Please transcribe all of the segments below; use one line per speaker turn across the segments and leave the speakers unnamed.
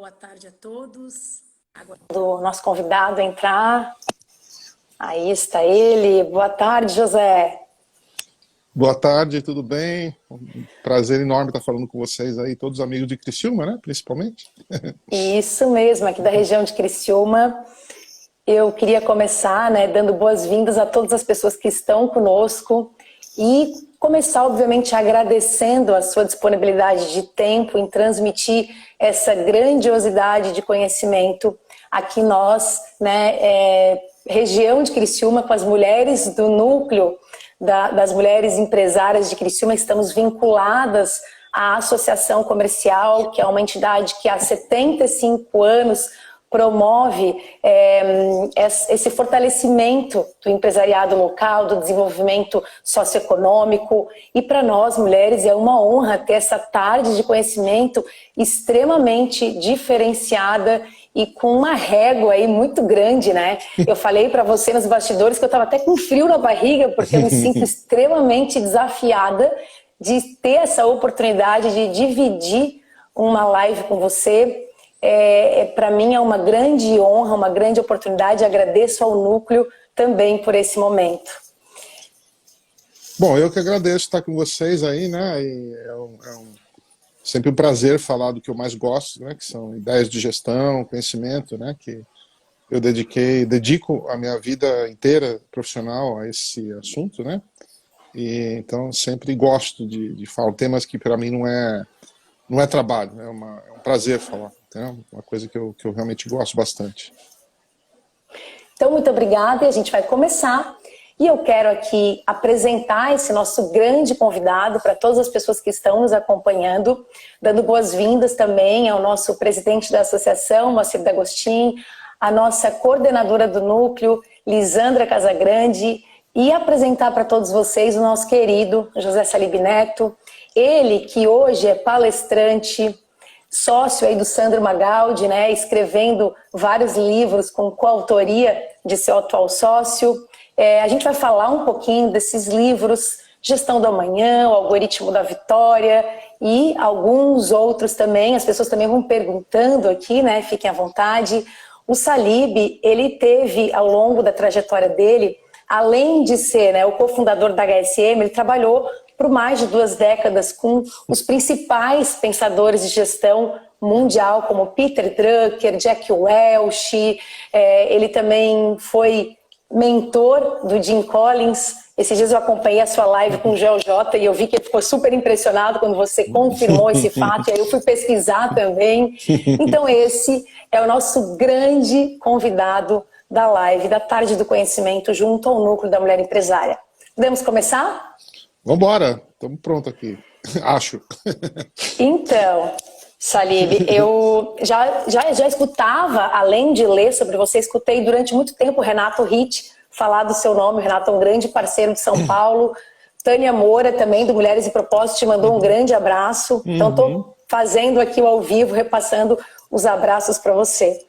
Boa tarde a todos. Agora o nosso convidado entrar. Aí está ele. Boa tarde, José.
Boa tarde, tudo bem? Um prazer enorme estar falando com vocês aí, todos amigos de Criciúma, né, principalmente.
Isso mesmo, aqui da região de Criciúma. Eu queria começar, dando boas-vindas a todas as pessoas que estão conosco e começar, obviamente, agradecendo a sua disponibilidade de tempo em transmitir essa grandiosidade de conhecimento aqui nós, região de Criciúma, com as mulheres do núcleo das mulheres empresárias de Criciúma, estamos vinculadas à Associação Comercial, que é uma entidade que há 75 anos promove esse fortalecimento do empresariado local, do desenvolvimento socioeconômico. E para nós, mulheres, é uma honra ter essa tarde de conhecimento extremamente diferenciada e com uma régua aí muito grande, né? Eu falei para você nos bastidores que eu estava até com frio na barriga, porque eu me sinto extremamente desafiada de ter essa oportunidade de dividir uma live com você. Para mim é uma grande honra, uma grande oportunidade. Agradeço ao Núcleo também por esse momento.
Bom, eu que agradeço estar com vocês aí, né? E sempre um prazer falar do que eu mais gosto, né? Que são ideias de gestão, conhecimento, né? Que eu dedico a minha vida inteira profissional a esse assunto, né? E então sempre gosto de falar temas que para mim não é trabalho, é um prazer falar. É uma coisa que eu realmente gosto bastante.
Então, muito obrigada e a gente vai começar. E eu quero aqui apresentar esse nosso grande convidado para todas as pessoas que estão nos acompanhando, dando boas-vindas também ao nosso presidente da associação, Moacir D'Agostin, a nossa coordenadora do núcleo, Lisandra Casagrande, e apresentar para todos vocês o nosso querido José Salib Neto, ele que hoje é palestrante, sócio aí do Sandro Magaldi, escrevendo vários livros com coautoria de seu atual sócio. A gente vai falar um pouquinho desses livros, Gestão do Amanhã, O Algoritmo da Vitória e alguns outros também. As pessoas também vão perguntando aqui, fiquem à vontade. O Salib, ele teve ao longo da trajetória dele, além de ser o cofundador da HSM, ele trabalhou por mais de 2 décadas com os principais pensadores de gestão mundial, como Peter Drucker, Jack Welch. Ele também foi mentor do Jim Collins. Esses dias eu acompanhei a sua live com o GeoJ e eu vi que ele ficou super impressionado quando você confirmou esse fato, e aí eu fui pesquisar também. Então esse é o nosso grande convidado da live, da Tarde do Conhecimento, junto ao Núcleo da Mulher Empresária. Podemos começar?
Vamos embora, estamos prontos aqui, acho.
Então, Salib, eu já escutava, além de ler sobre você, escutei durante muito tempo o Renato Ritt falar do seu nome. O Renato é um grande parceiro de São Paulo. Tânia Moura, também, do Mulheres e Propósito, te mandou um grande abraço. Então, estou fazendo aqui ao vivo, repassando os abraços para você.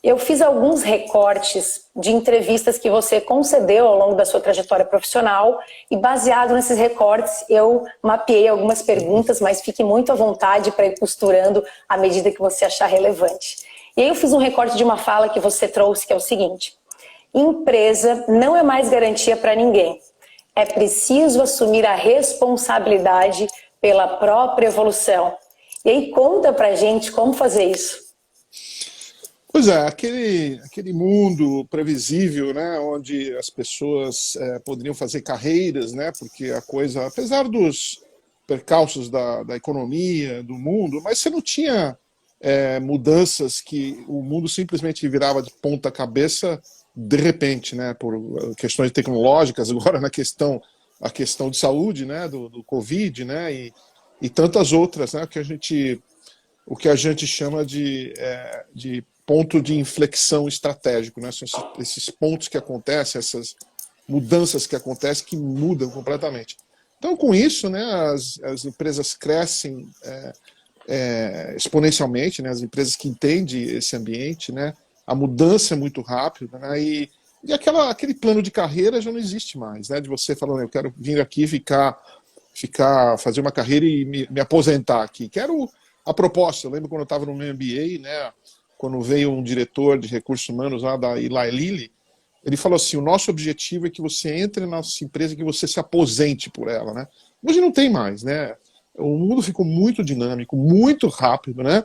Eu fiz alguns recortes de entrevistas que você concedeu ao longo da sua trajetória profissional e, baseado nesses recortes, eu mapeei algumas perguntas, mas fique muito à vontade para ir costurando à medida que você achar relevante. E aí eu fiz um recorte de uma fala que você trouxe, que é o seguinte: empresa não é mais garantia para ninguém. É preciso assumir a responsabilidade pela própria evolução. E aí conta pra gente como fazer isso.
Pois é, aquele mundo previsível, onde as pessoas poderiam fazer carreiras, porque a coisa, apesar dos percalços da economia, do mundo, mas você não tinha mudanças que o mundo simplesmente virava de ponta cabeça de repente, por questões tecnológicas, agora a questão de saúde, do Covid, e tantas outras, o que a gente chama de ponto de inflexão estratégico, são esses pontos que acontecem, essas mudanças que acontecem, que mudam completamente. Então, com isso, as empresas crescem exponencialmente, as empresas que entendem esse ambiente, a mudança é muito rápida, e aquele plano de carreira já não existe mais, de você falando, eu quero vir aqui fazer uma carreira e me aposentar aqui. Quero A propósito, eu lembro quando eu estava no meu MBA, né, quando veio um diretor de recursos humanos lá da Eli Lilly, ele falou assim, o nosso objetivo é que você entre na nossa empresa e que você se aposente por ela, né? Hoje não tem mais, né? O mundo ficou muito dinâmico, muito rápido, né?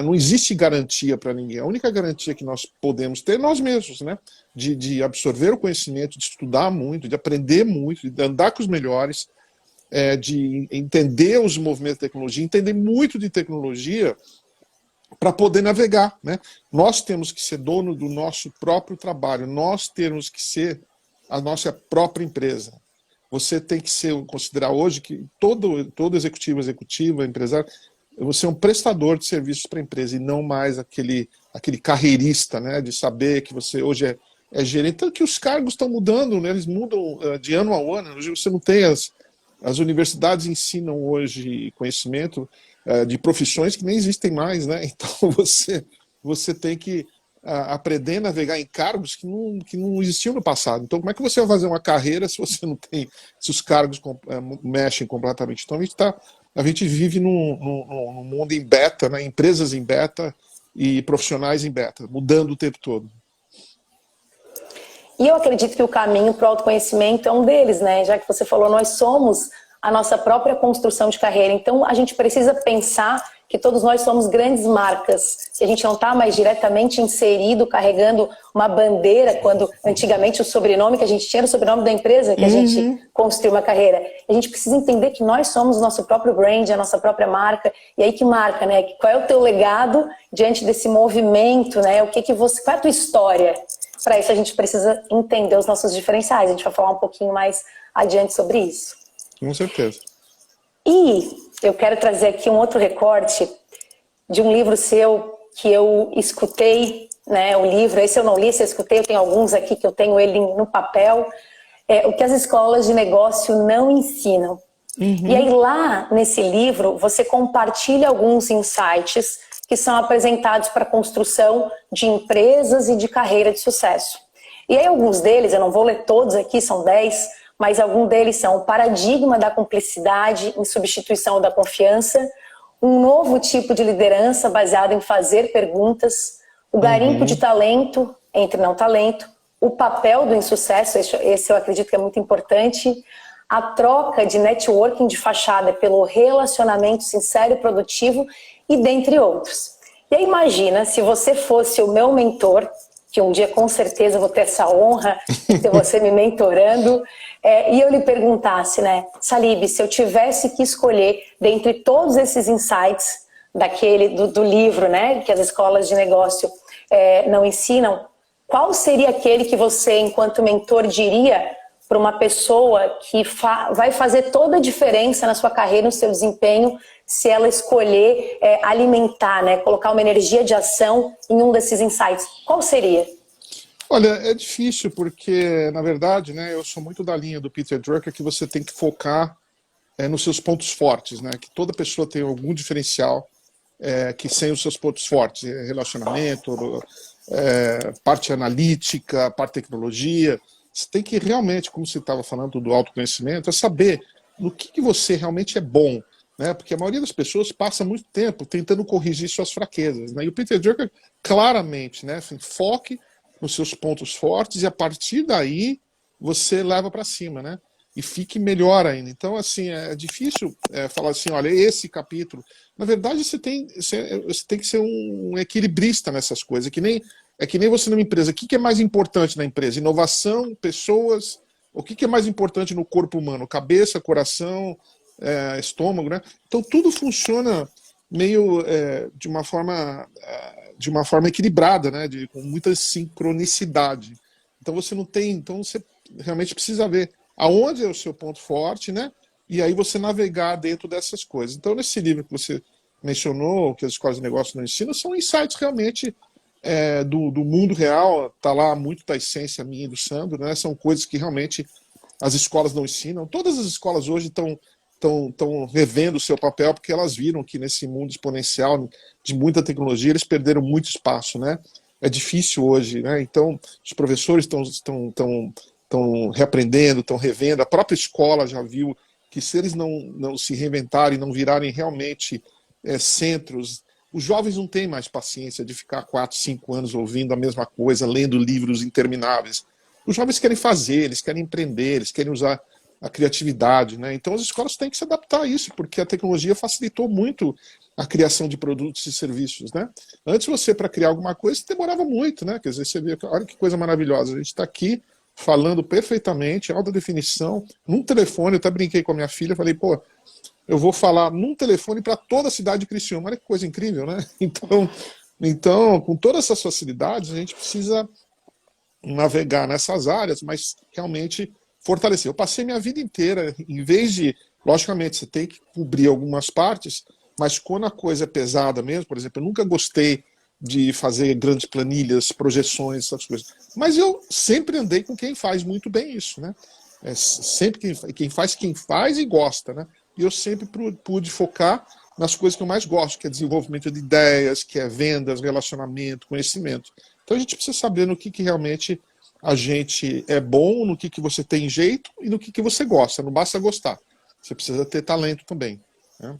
Não existe garantia para ninguém. A única garantia que nós podemos ter é nós mesmos, né? De absorver o conhecimento, de estudar muito, de aprender muito, de andar com os melhores, de entender os movimentos de tecnologia, entender muito de tecnologia para poder navegar, né? Nós temos que ser dono do nosso próprio trabalho, nós temos que ser a nossa própria empresa. Você tem que considerar hoje que todo executivo, empresário, você é um prestador de serviços para a empresa e não mais aquele carreirista, né? De saber que você hoje é gerente. Tanto que os cargos estão mudando, né? Eles mudam de ano a ano. Hoje você não tem as universidades ensinam hoje conhecimento de profissões que nem existem mais, né? Então você tem que aprender a navegar em cargos que não existiam no passado. Então como é que você vai fazer uma carreira se você não tem, se os cargos mexem completamente? Então a gente vive num mundo em beta, né? Empresas em beta e profissionais em beta, mudando o tempo todo.
E eu acredito que o caminho para o autoconhecimento é um deles, né? Já que você falou, nós somos a nossa própria construção de carreira. Então, a gente precisa pensar que todos nós somos grandes marcas. Se a gente não está mais diretamente inserido, carregando uma bandeira, quando antigamente o sobrenome que a gente tinha era o sobrenome da empresa que a gente construiu uma carreira. A gente precisa entender que nós somos o nosso próprio brand, a nossa própria marca. E aí que marca, né? Qual é o teu legado diante desse movimento, né? Qual é a tua história? Para isso a gente precisa entender os nossos diferenciais. A gente vai falar um pouquinho mais adiante sobre isso.
Com certeza.
E eu quero trazer aqui um outro recorte de um livro seu que eu escutei, né? O livro, esse eu não li, esse eu escutei, eu tenho alguns aqui que eu tenho ele no papel. O que as escolas de negócio não ensinam. E aí lá nesse livro você compartilha alguns insights que são apresentados para a construção de empresas e de carreira de sucesso. E aí alguns deles, eu não vou ler todos aqui, são 10, mas alguns deles são o paradigma da cumplicidade em substituição da confiança, um novo tipo de liderança baseado em fazer perguntas, o garimpo de talento entre não talento, o papel do insucesso, esse eu acredito que é muito importante, a troca de networking de fachada pelo relacionamento sincero e produtivo, e dentre outros. E aí imagina se você fosse o meu mentor, que um dia com certeza eu vou ter essa honra de ter você me mentorando, e eu lhe perguntasse, né, Salib, se eu tivesse que escolher dentre todos esses insights do livro, né, que as escolas de negócio não ensinam, qual seria aquele que você, enquanto mentor, diria para uma pessoa que vai fazer toda a diferença na sua carreira, no seu desempenho, se ela escolher alimentar, né, colocar uma energia de ação em um desses insights? Qual seria?
Olha, é difícil porque, na verdade, né, eu sou muito da linha do Peter Drucker que você tem que focar nos seus pontos fortes, né, que toda pessoa tem algum diferencial que sem os seus pontos fortes, relacionamento, parte analítica, parte tecnologia. Você tem que realmente, como você estava falando do autoconhecimento, saber no que você realmente é bom, né? Porque a maioria das pessoas passa muito tempo tentando corrigir suas fraquezas, né? E o Peter Drucker claramente, né, assim, foque nos seus pontos fortes e a partir daí você leva para cima, né? E fique melhor ainda. Então, assim, é difícil falar assim, olha, esse capítulo... Na verdade, você tem que ser um equilibrista nessas coisas, é que nem você numa empresa. O que é mais importante na empresa? Inovação, pessoas? O que é mais importante no corpo humano? Cabeça, coração, estômago, né? Então tudo funciona meio de uma forma equilibrada, né? Com muita sincronicidade. Então você realmente precisa ver aonde é o seu ponto forte, né? E aí você navegar dentro dessas coisas. Então nesse livro que você mencionou, que as escolas de negócio não ensinam, são insights realmente do mundo real. Está lá muito da essência minha e do Sandro, né? São coisas que realmente as escolas não ensinam. Todas as escolas hoje estão revendo o seu papel porque elas viram que nesse mundo exponencial de muita tecnologia eles perderam muito espaço, né? É difícil hoje, né? Então os professores estão reaprendendo, estão revendo. A própria escola já viu que se eles não se reinventarem, não virarem realmente centros. Os jovens não têm mais paciência de ficar 4, 5 anos ouvindo a mesma coisa, lendo livros intermináveis. Os jovens querem fazer, eles querem empreender, eles querem usar a criatividade, né? Então as escolas têm que se adaptar a isso, porque a tecnologia facilitou muito a criação de produtos e serviços, né? Antes você, para criar alguma coisa, demorava muito, né? Quer dizer, você vê, olha que coisa maravilhosa, a gente está aqui falando perfeitamente, alta definição, num telefone. Eu até brinquei com a minha filha, falei, pô, eu vou falar num telefone para toda a cidade de Criciúma. Olha que coisa incrível, né? Então, com todas essas facilidades, a gente precisa navegar nessas áreas, mas realmente fortalecer. Eu passei minha vida inteira, em vez de, logicamente, você tem que cobrir algumas partes, mas quando a coisa é pesada mesmo, por exemplo, eu nunca gostei de fazer grandes planilhas, projeções, essas coisas. Mas eu sempre andei com quem faz muito bem isso, né? Sempre quem faz e gosta, né? E eu sempre pude focar nas coisas que eu mais gosto, que é desenvolvimento de ideias, que é vendas, relacionamento, conhecimento. Então a gente precisa saber no que realmente a gente é bom, no que você tem jeito e no que você gosta. Não basta gostar. Você precisa ter talento também, né?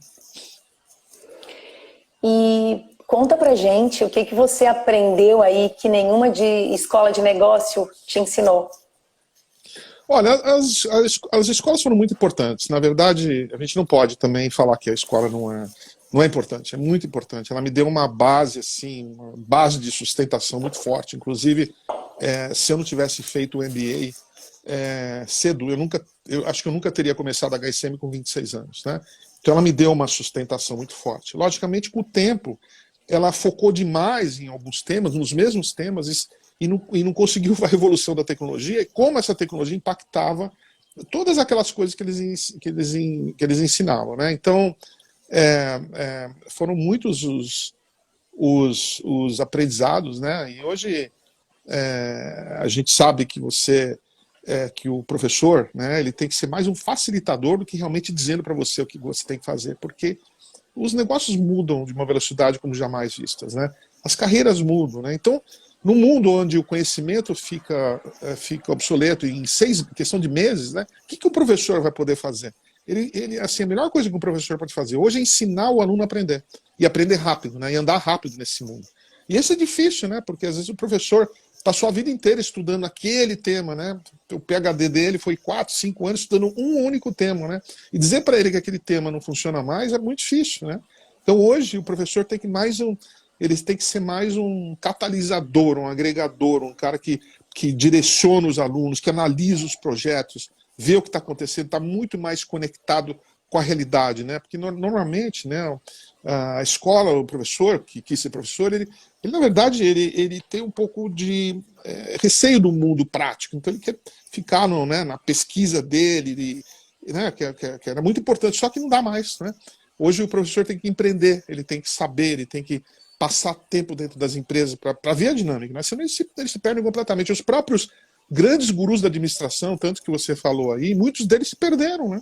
E conta pra gente o que você aprendeu aí que nenhuma de escola de negócio te ensinou.
Olha, as escolas foram muito importantes. Na verdade, a gente não pode também falar que a escola não é importante. É muito importante. Ela me deu uma base, assim, uma base de sustentação muito forte. Inclusive, se eu não tivesse feito o MBA cedo, eu acho que eu nunca teria começado a HSM com 26 anos, né? Então ela me deu uma sustentação muito forte. Logicamente, com o tempo, ela focou demais em alguns temas, nos mesmos temas, e não conseguiu a revolução da tecnologia, e como essa tecnologia impactava todas aquelas coisas que eles ensinavam, né? Então, foram muitos os aprendizados, né? E hoje a gente sabe que que o professor, né, ele tem que ser mais um facilitador do que realmente dizendo para você o que você tem que fazer, porque os negócios mudam de uma velocidade como jamais vistas, né? As carreiras mudam, né? Então, no mundo onde o conhecimento fica obsoleto em questão de meses, né? O que o professor vai poder fazer? Assim, a melhor coisa que o professor pode fazer hoje é ensinar o aluno a aprender, e aprender rápido, né? E andar rápido nesse mundo. E isso é difícil, né? Porque às vezes o professor passou a vida inteira estudando aquele tema, né? O PhD dele foi 4, 5 anos estudando um único tema, né? E dizer para ele que aquele tema não funciona mais é muito difícil, né? Então hoje o professor tem que ele tem que ser mais um catalisador, um agregador, um cara que direciona os alunos, que analisa os projetos, vê o que está acontecendo, está muito mais conectado com a realidade, né? Porque normalmente, né, a escola, o professor que quis ser professor, ele na verdade ele tem um pouco de receio do mundo prático, então ele quer ficar na pesquisa dele, né, que era muito importante, só que não dá mais, né? Hoje o professor tem que empreender, ele tem que saber, ele tem que passar tempo dentro das empresas para ver a dinâmica, né? Senão eles se perdem completamente. Os próprios grandes gurus da administração, tanto que você falou aí, muitos deles se perderam, né?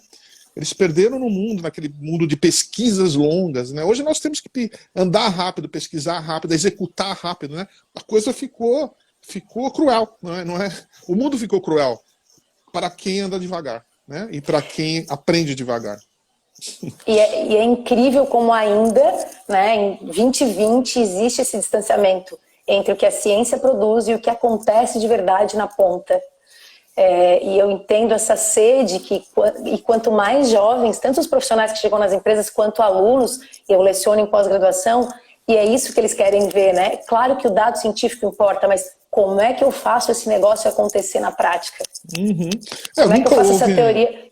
Eles se perderam no mundo, naquele mundo de pesquisas longas, né? Hoje nós temos que andar rápido, pesquisar rápido, executar rápido, né? A coisa ficou cruel, não é? O mundo ficou cruel para quem anda devagar, né? E para quem aprende devagar.
E é incrível como ainda, né, em 2020 existe esse distanciamento entre o que a ciência produz e o que acontece de verdade na ponta. E eu entendo essa sede e quanto mais jovens, tanto os profissionais que chegam nas empresas quanto alunos, eu leciono em pós-graduação, e é isso que eles querem ver, né? Claro que o dado científico importa, mas como é que eu faço esse negócio acontecer na prática?
Uhum.
Como é que eu faço essa teoria?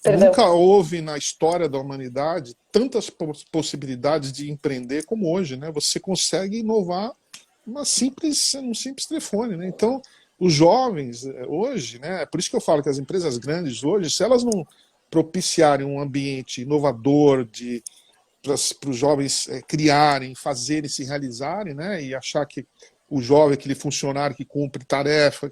Perdão.
Nunca houve na história da humanidade tantas possibilidades de empreender como hoje, né? Você consegue inovar um simples telefone, né? Então, os jovens hoje, né? Por isso que eu falo que as empresas grandes hoje, se elas não propiciarem um ambiente inovador para os jovens criarem, fazerem, se realizarem, né? E achar que o jovem é aquele funcionário que cumpre tarefa,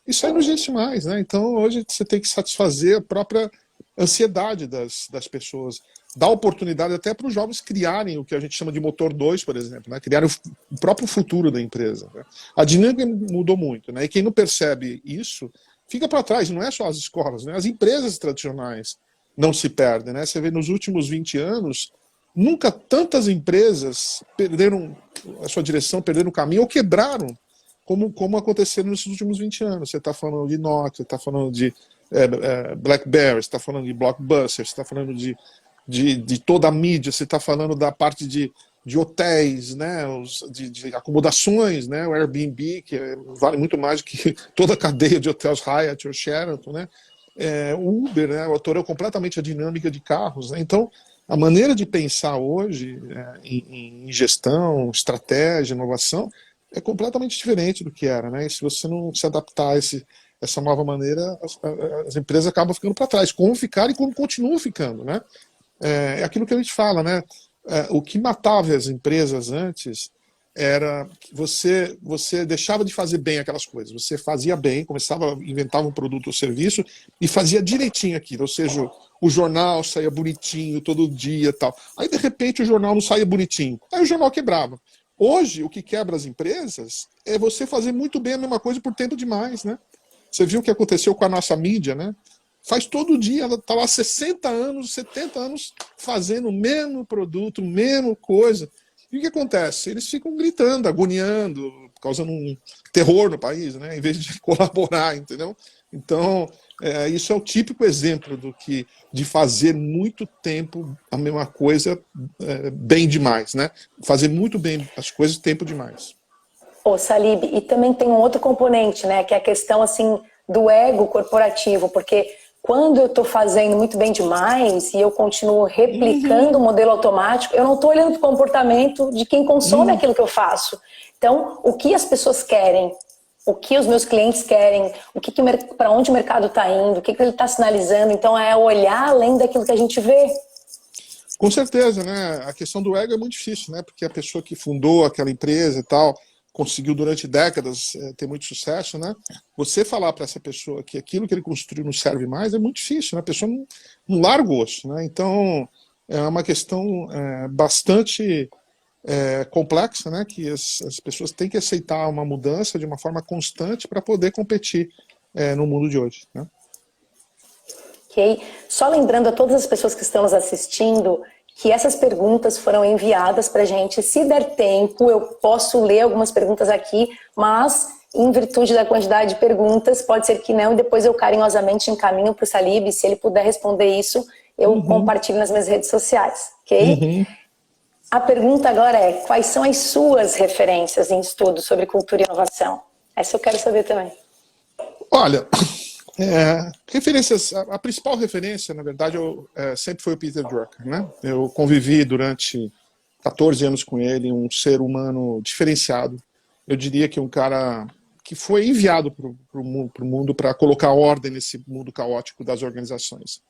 isso aí não existe mais, né? Então, hoje você tem que satisfazer a própria ansiedade das pessoas, dar oportunidade até para os jovens criarem o que a gente chama de motor 2, por exemplo, né? Criarem o próprio futuro da empresa, né? A dinâmica mudou muito, né? E quem não percebe isso fica para trás, não é só as escolas, né? As empresas tradicionais não se perdem, né? Você vê nos últimos 20 anos nunca tantas empresas perderam a sua direção, perderam o caminho ou quebraram como aconteceu nesses últimos 20 anos. Você está falando de Nokia, você está falando de BlackBerry, você está falando de Blockbuster, você está falando de toda a mídia, você está falando da parte de hotéis, né, de acomodações, né, o Airbnb, que vale muito mais do que toda a cadeia de hotéis Hyatt ou Sheraton, né, o Uber, né, alterou completamente a dinâmica de carros, né, então a maneira de pensar hoje em gestão, estratégia, inovação, é completamente diferente do que era, né, e se você não se adaptar a essa nova maneira, as empresas acabam ficando para trás, como ficaram e como continuam ficando, né, é aquilo que a gente fala, né, o que matava as empresas antes era que você deixava de fazer bem aquelas coisas. Você fazia bem, inventava um produto ou serviço e fazia direitinho aquilo. Ou seja, o jornal saía bonitinho todo dia e tal. Aí, de repente, o jornal não saía bonitinho. Aí o jornal quebrava. Hoje, o que quebra as empresas é você fazer muito bem a mesma coisa por tempo demais, né? Você viu o que aconteceu com a nossa mídia, né? Faz todo dia, ela está lá 60 anos, 70 anos fazendo o mesmo produto, mesma coisa. E o que acontece? Eles ficam gritando, agoniando, causando um terror no país, né? Em vez de colaborar, entendeu? Então, isso é o típico exemplo de fazer muito tempo a mesma coisa bem demais, né? Fazer muito bem as coisas tempo demais.
Ô, Salib, e também tem um outro componente, né? Que é a questão, assim, do ego corporativo, porque quando eu estou fazendo muito bem demais e eu continuo replicando o modelo automático, eu não estou olhando para o comportamento de quem consome aquilo que eu faço. Então, o que as pessoas querem, o que os meus clientes querem, para onde o mercado está indo, o que ele está sinalizando. Então, é olhar além daquilo que a gente vê.
Com certeza, né? A questão do ego é muito difícil, né? Porque a pessoa que fundou aquela empresa e tal conseguiu durante décadas ter muito sucesso, né? Você falar para essa pessoa que aquilo que ele construiu não serve mais é muito difícil, né? A pessoa não larga o osso, né? Então é uma questão bastante complexa, né? Que as pessoas têm que aceitar uma mudança de uma forma constante para poder competir no mundo de hoje, né?
Ok. Só lembrando a todas as pessoas que estão nos assistindo que essas perguntas foram enviadas para a gente. Se der tempo, eu posso ler algumas perguntas aqui, mas em virtude da quantidade de perguntas, pode ser que não, e depois eu carinhosamente encaminho para o Salib. Se ele puder responder isso, eu compartilho nas minhas redes sociais, ok? A pergunta agora é, quais são as suas referências em estudos sobre cultura e inovação? Essa eu quero saber também.
Olha, referências, a principal referência, na verdade, sempre foi o Peter Drucker, né? Eu convivi durante 14 anos com ele, um ser humano diferenciado. Eu diria que um cara que foi enviado para o mundo para colocar ordem nesse mundo caótico das organizações.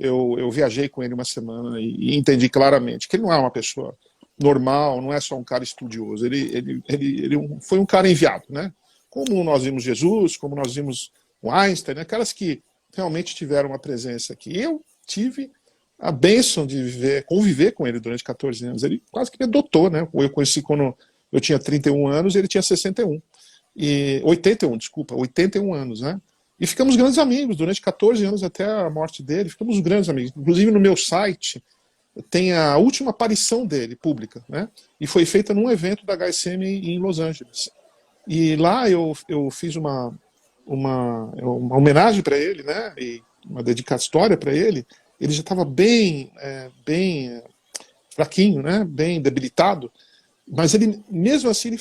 Eu viajei com ele uma semana e entendi claramente que ele não é uma pessoa normal, não é só um cara estudioso. Ele foi um cara enviado, né? Como nós vimos Jesus, como nós vimos o Einstein, né? Caras que realmente tiveram uma presença aqui. Eu tive a bênção de conviver com ele durante 14 anos. Ele quase que me adotou, né? Eu conheci quando eu tinha 31 anos e ele tinha 61. 81 anos, né? E ficamos grandes amigos durante 14 anos até a morte dele. Ficamos grandes amigos. Inclusive no meu site tem a última aparição dele, pública, né? E foi feita num evento da HSM em Los Angeles. E lá eu fiz uma homenagem para ele, né? E uma dedicatória para ele. Ele já estava bem fraquinho, né? Bem debilitado. Mas ele, mesmo assim,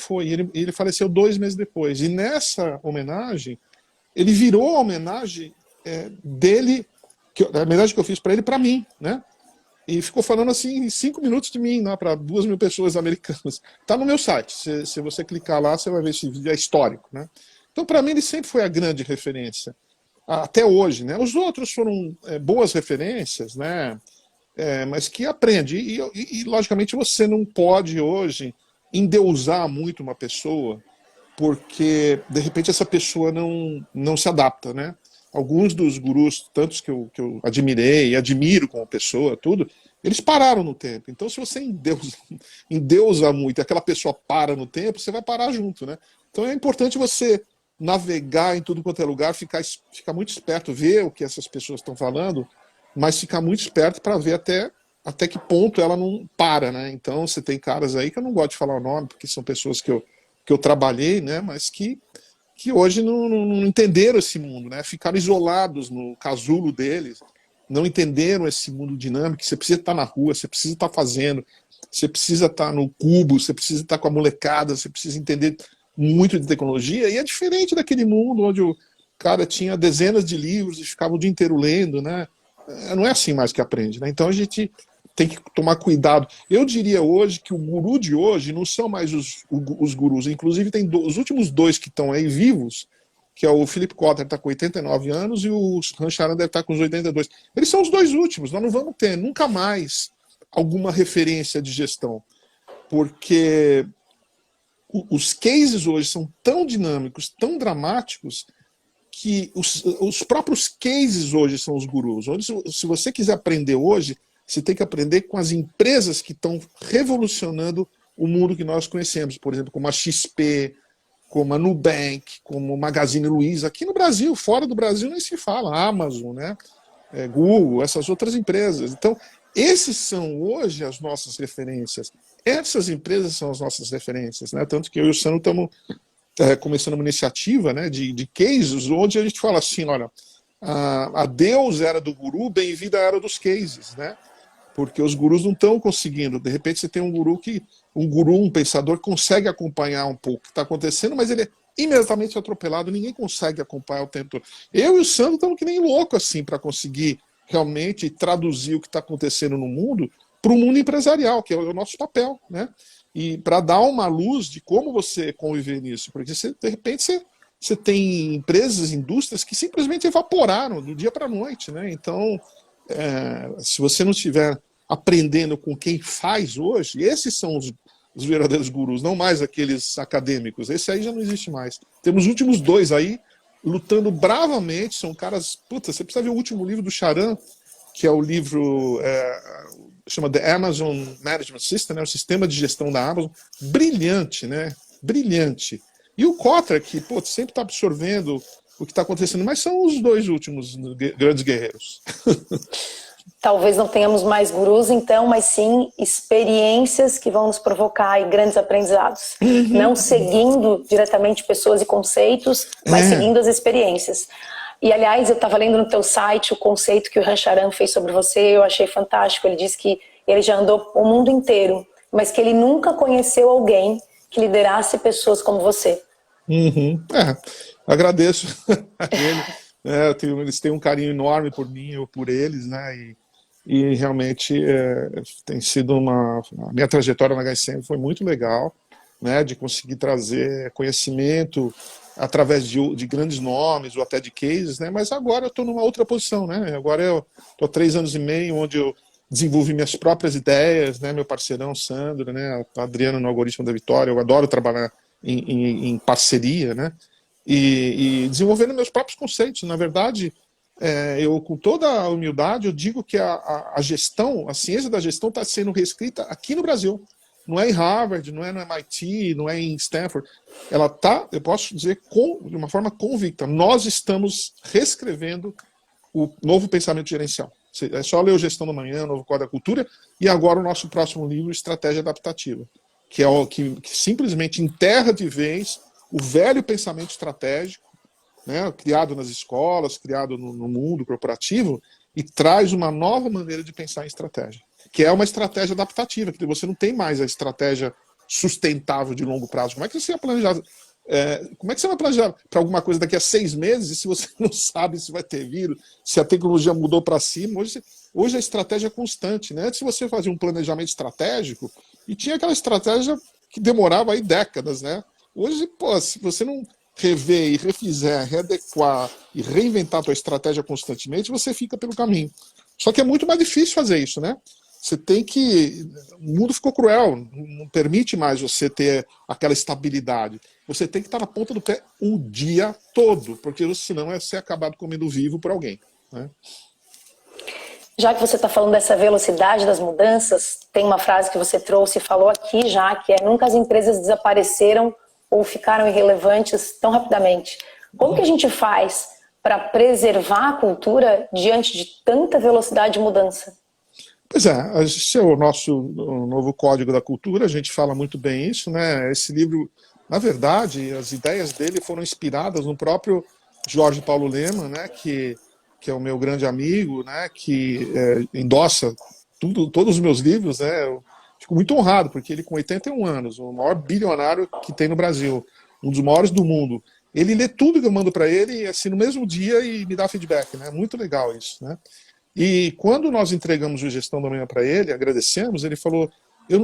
ele faleceu 2 meses depois. E nessa homenagem, ele virou a homenagem dele, a homenagem que eu fiz para ele, para mim, né? E ficou falando assim 5 minutos de mim, né, para 2.000 pessoas americanas. Está no meu site. Se você clicar lá, você vai ver esse vídeo, é histórico, né? Então, para mim, ele sempre foi a grande referência, até hoje, né? Os outros foram boas referências, né? Mas que aprende. E, logicamente, você não pode hoje endeusar muito uma pessoa, porque, de repente, essa pessoa não se adapta, né? Alguns dos gurus, tantos que eu admirei e admiro como pessoa, tudo, eles pararam no tempo. Então, se você endeusa muito e aquela pessoa para no tempo, você vai parar junto, né? Então, é importante você navegar em tudo quanto é lugar, ficar muito esperto, ver o que essas pessoas estão falando, mas ficar muito esperto para ver até até que ponto ela não para, né? Então você tem caras aí que eu não gosto de falar o nome, porque são pessoas que eu trabalhei, né? Mas que hoje não entenderam esse mundo, né? Ficaram isolados no casulo deles, não entenderam esse mundo dinâmico, que você precisa estar na rua, você precisa estar fazendo, você precisa estar no cubo, você precisa estar com a molecada, você precisa entender muito de tecnologia, e é diferente daquele mundo onde o cara tinha dezenas de livros e ficava o dia inteiro lendo, né? Não é assim mais que aprende, né? Então a gente tem que tomar cuidado. Eu diria hoje que o guru de hoje não são mais os gurus, inclusive tem os últimos dois que estão aí vivos, que é o Philip Kotler, está com 89 anos, e o Rancharan deve estar com uns 82. Eles são os dois últimos, nós não vamos ter nunca mais alguma referência de gestão, porque os cases hoje são tão dinâmicos, tão dramáticos, que os próprios cases hoje são os gurus. Onde, se você quiser aprender hoje, você tem que aprender com as empresas que estão revolucionando o mundo que nós conhecemos, por exemplo, como a XP, como a Nubank, como o Magazine Luiza, aqui no Brasil, fora do Brasil nem se fala, Amazon, né? Google, essas outras empresas. Então, esses são hoje as nossas referências. Essas empresas são as nossas referências, né? Tanto que eu e o Sandro estamos começando uma iniciativa, né, de cases, onde a gente fala assim, olha, a Deus era do guru, bem-vinda a era dos cases, né? Porque os gurus não estão conseguindo. De repente você tem um guru, um pensador, consegue acompanhar um pouco o que está acontecendo, mas ele é imediatamente atropelado, ninguém consegue acompanhar o tempo todo. Eu e o Sandro estamos que nem louco assim para conseguir realmente traduzir o que está acontecendo no mundo para o mundo empresarial, que é o nosso papel, né? E para dar uma luz de como você conviver nisso, porque você, de repente você tem empresas, indústrias que simplesmente evaporaram do dia para a noite, né? Então, se você não estiver aprendendo com quem faz hoje, esses são os verdadeiros gurus, não mais aqueles acadêmicos. Esse aí já não existe mais. Temos os últimos dois aí lutando bravamente, são caras... Puta, você precisa ver o último livro do Charan, que é o livro... chama The Amazon Management System, né, o sistema de gestão da Amazon, brilhante, né? Brilhante. E o Kotler, que sempre está absorvendo o que está acontecendo, mas são os dois últimos grandes guerreiros.
Talvez não tenhamos mais gurus, então, mas sim experiências que vão nos provocar aí grandes aprendizados. Não seguindo diretamente pessoas e conceitos, mas seguindo as experiências. E, aliás, eu estava lendo no teu site o conceito que o Rancharan fez sobre você, eu achei fantástico. Ele disse que ele já andou o mundo inteiro, mas que ele nunca conheceu alguém que liderasse pessoas como você.
Agradeço a ele. Eles têm um carinho enorme por mim, eu por eles, né? E realmente tem sido a minha trajetória na HSM foi muito legal, né? De conseguir trazer conhecimento através de grandes nomes ou até de cases, né? Mas agora eu estou numa outra posição, né? Agora eu estou há 3 anos e meio onde eu desenvolvi minhas próprias ideias, né? Meu parceirão Sandro, né? A Adriana no Algoritmo da Vitória, eu adoro trabalhar em parceria, né? E desenvolvendo meus próprios conceitos. Na verdade, eu com toda a humildade, eu digo que a gestão, a ciência da gestão está sendo reescrita aqui no Brasil. Não é em Harvard, não é no MIT, não é em Stanford. Ela está, eu posso dizer de uma forma convicta, nós estamos reescrevendo o novo pensamento gerencial. É só ler o Gestão da Manhã, o Novo Código da Cultura, e agora o nosso próximo livro, Estratégia Adaptativa, que é o que simplesmente enterra de vez o velho pensamento estratégico, né, criado nas escolas, criado no mundo corporativo, e traz uma nova maneira de pensar em estratégia, que é uma estratégia adaptativa, que você não tem mais a estratégia sustentável de longo prazo. Como é que você vai planejar? Como é que você vai planejar para alguma coisa daqui a 6 meses e se você não sabe se vai ter vírus, se a tecnologia mudou para cima? Hoje a estratégia é constante, né? Antes você fazia um planejamento estratégico e tinha aquela estratégia que demorava aí décadas, né? Hoje, se você não rever e refizer, readequar e reinventar a tua estratégia constantemente, você fica pelo caminho. Só que é muito mais difícil fazer isso, né? Você tem que... O mundo ficou cruel, não permite mais você ter aquela estabilidade. Você tem que estar na ponta do pé o dia todo, porque senão é ser acabado comendo vivo por alguém, né?
Já que você está falando dessa velocidade das mudanças, tem uma frase que você trouxe e falou aqui já, que é: nunca as empresas desapareceram ou ficaram irrelevantes tão rapidamente. Como que a gente faz para preservar a cultura diante de tanta velocidade de mudança?
Pois é, esse é o nosso o novo Código da Cultura, a gente fala muito bem isso, né? Esse livro, na verdade, as ideias dele foram inspiradas no próprio Jorge Paulo Lemann, né? Que é o meu grande amigo, né? Que endossa todos os meus livros, né? Eu fico muito honrado, porque ele com 81 anos, o maior bilionário que tem no Brasil, um dos maiores do mundo, ele lê tudo que eu mando para ele, assim, no mesmo dia e me dá feedback, né? Muito legal isso, né? E quando nós entregamos o Gestão da Manhã para ele, agradecemos, ele falou,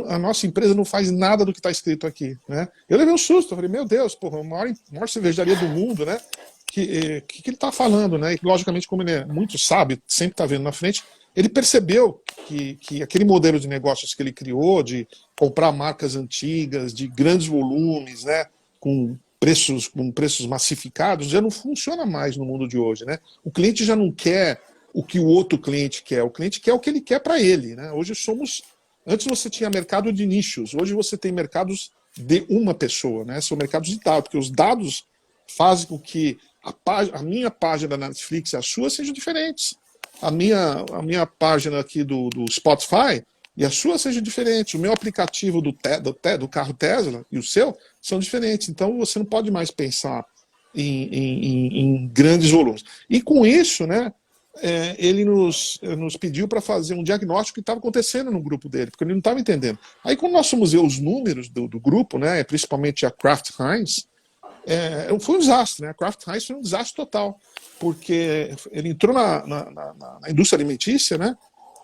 a nossa empresa não faz nada do que está escrito aqui, né? Eu levei um susto, eu falei, meu Deus, porra, a maior cervejaria do mundo, né? Que ele está falando, né? E logicamente, como ele é muito sábio, sempre está vendo na frente, ele percebeu que aquele modelo de negócios que ele criou, de comprar marcas antigas, de grandes volumes, né? Com preços massificados, já não funciona mais no mundo de hoje, né? O cliente já não quer o que o outro cliente quer. O cliente quer o que ele quer para ele, né? Hoje somos... Antes você tinha mercado de nichos, hoje você tem mercados de uma pessoa, né? São mercados de dados, porque os dados fazem com que a minha página da Netflix e a sua sejam diferentes. A minha página aqui do Spotify e a sua seja diferente. O meu aplicativo do carro Tesla e o seu são diferentes. Então você não pode mais pensar em grandes volumes. E com isso, né? Ele nos pediu para fazer um diagnóstico que estava acontecendo no grupo dele, porque ele não estava entendendo. Aí, quando nós fomos ver os números do grupo, né, principalmente a Kraft Heinz, foi um desastre. Né? A Kraft Heinz foi um desastre total, porque ele entrou na indústria alimentícia, né,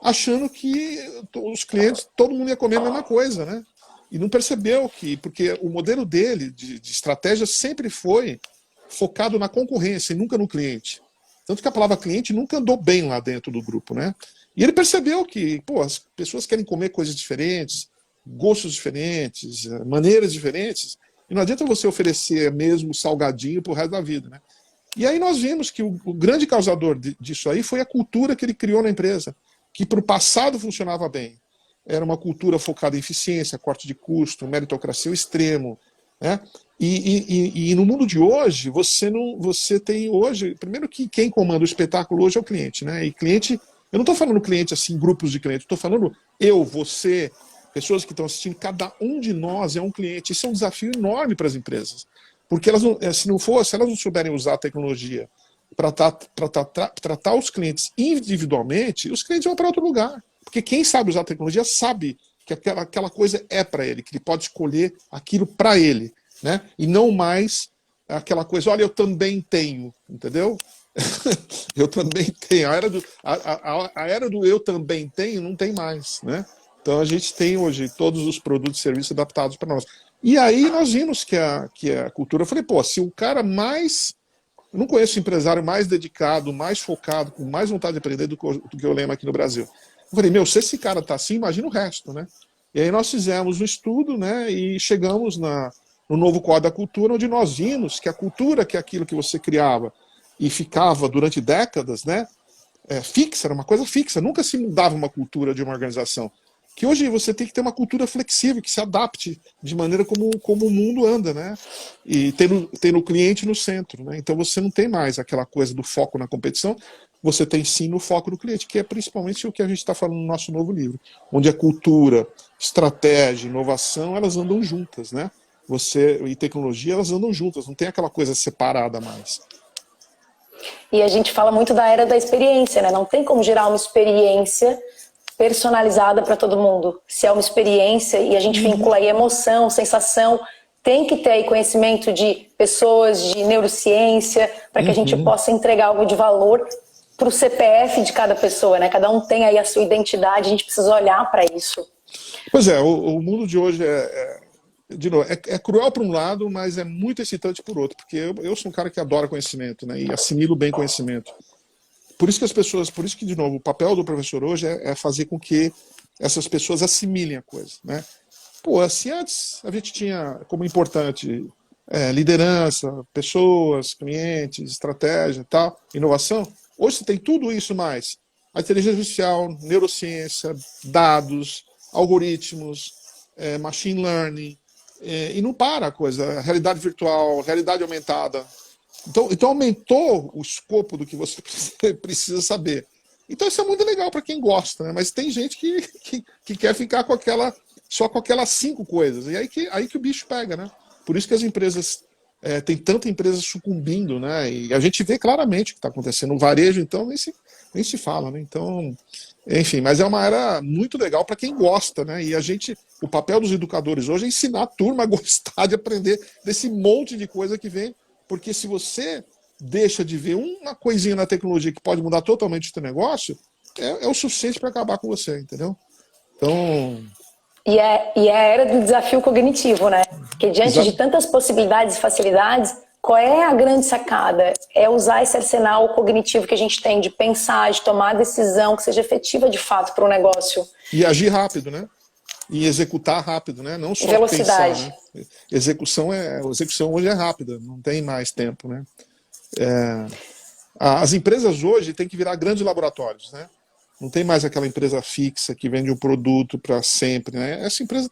achando que os clientes, todo mundo ia comer a mesma coisa, né? E não percebeu porque o modelo dele de estratégia sempre foi focado na concorrência e nunca no cliente. Tanto que a palavra cliente nunca andou bem lá dentro do grupo, né? E ele percebeu que, pô, as pessoas querem comer coisas diferentes, gostos diferentes, maneiras diferentes, e não adianta você oferecer mesmo salgadinho pro resto da vida, né? E aí nós vimos que o grande causador disso aí foi a cultura que ele criou na empresa, que para o passado funcionava bem. Era uma cultura focada em eficiência, corte de custo, meritocracia ao extremo, né? E no mundo de hoje, você tem hoje, primeiro que quem comanda o espetáculo hoje é o cliente, né? E cliente, eu não estou falando cliente assim, grupos de clientes, estou falando eu, você, pessoas que estão assistindo, cada um de nós é um cliente. Isso é um desafio enorme para as empresas, porque elas não, se elas não souberem usar a tecnologia para tratar os clientes individualmente, os clientes vão para outro lugar, porque quem sabe usar a tecnologia sabe que aquela coisa é para ele, que ele pode escolher aquilo para ele. Né? E não mais aquela coisa, olha, eu também tenho, entendeu? Eu também tenho. A era do eu também tenho não tem mais, né? Então a gente tem hoje todos os produtos e serviços adaptados para nós. E aí nós vimos que a cultura, eu falei, pô, se o cara mais... Eu não conheço empresário mais dedicado, mais focado, com mais vontade de aprender do que eu lembro aqui no Brasil. Eu falei, meu, se esse cara tá assim, imagina o resto, né? E aí nós fizemos um estudo, né? E chegamos no novo Código da Cultura, onde nós vimos que a cultura, que é aquilo que você criava e ficava durante décadas, né, fixa, era uma coisa fixa, nunca se mudava uma cultura de uma organização. Que hoje você tem que ter uma cultura flexível, que se adapte de maneira como o mundo anda, né? E tendo o cliente no centro, né? Então você não tem mais aquela coisa do foco na competição, você tem sim no foco no cliente, que é principalmente o que a gente está falando no nosso novo livro, onde a cultura, estratégia, inovação, elas andam juntas, né? Você e tecnologia, elas andam juntas, não tem aquela coisa separada mais.
E a gente fala muito da era da experiência, né? Não tem como gerar uma experiência personalizada para todo mundo. Se é uma experiência e a gente vincula aí emoção, sensação, tem que ter aí conhecimento de pessoas, de neurociência, para que a gente possa entregar algo de valor para o CPF de cada pessoa, né? Cada um tem aí a sua identidade, a gente precisa olhar para isso.
Pois é, o mundo de hoje de novo, é cruel por um lado, mas é muito excitante por outro, porque eu sou um cara que adora conhecimento, né, e assimilo bem conhecimento. Por isso que, de novo, o papel do professor hoje é fazer com que essas pessoas assimilem a coisa, né? Pô, se antes a gente tinha como importante liderança, pessoas, clientes, estratégia, tal, inovação, hoje você tem tudo isso mais. A inteligência artificial, neurociência, dados, algoritmos, machine learning, e não para a coisa, realidade virtual, realidade aumentada. Então aumentou o escopo do que você precisa saber. Então isso é muito legal para quem gosta, né? Mas tem gente que quer ficar só com aquelas 5 coisas. E aí que o bicho pega, né? Por isso que as empresas, tem tanta empresa sucumbindo, né? E a gente vê claramente o que está acontecendo. No varejo, então, nem se fala, né? Então, enfim, mas é uma era muito legal para quem gosta, né? E o papel dos educadores hoje é ensinar a turma a gostar de aprender desse monte de coisa que vem, porque se você deixa de ver uma coisinha na tecnologia que pode mudar totalmente o seu negócio, é o suficiente para acabar com você, entendeu? Então...
E é a era do desafio cognitivo, né? Porque diante de tantas possibilidades e facilidades, qual é a grande sacada? É usar esse arsenal cognitivo que a gente tem de pensar, de tomar decisão que seja efetiva de fato para o negócio.
E agir rápido, né? E executar rápido, né? Não só
velocidade.
Pensar, né? Execução hoje é rápida, não tem mais tempo, né? As empresas hoje têm que virar grandes laboratórios, né? Não tem mais aquela empresa fixa que vende um produto para sempre, né? Essa empresa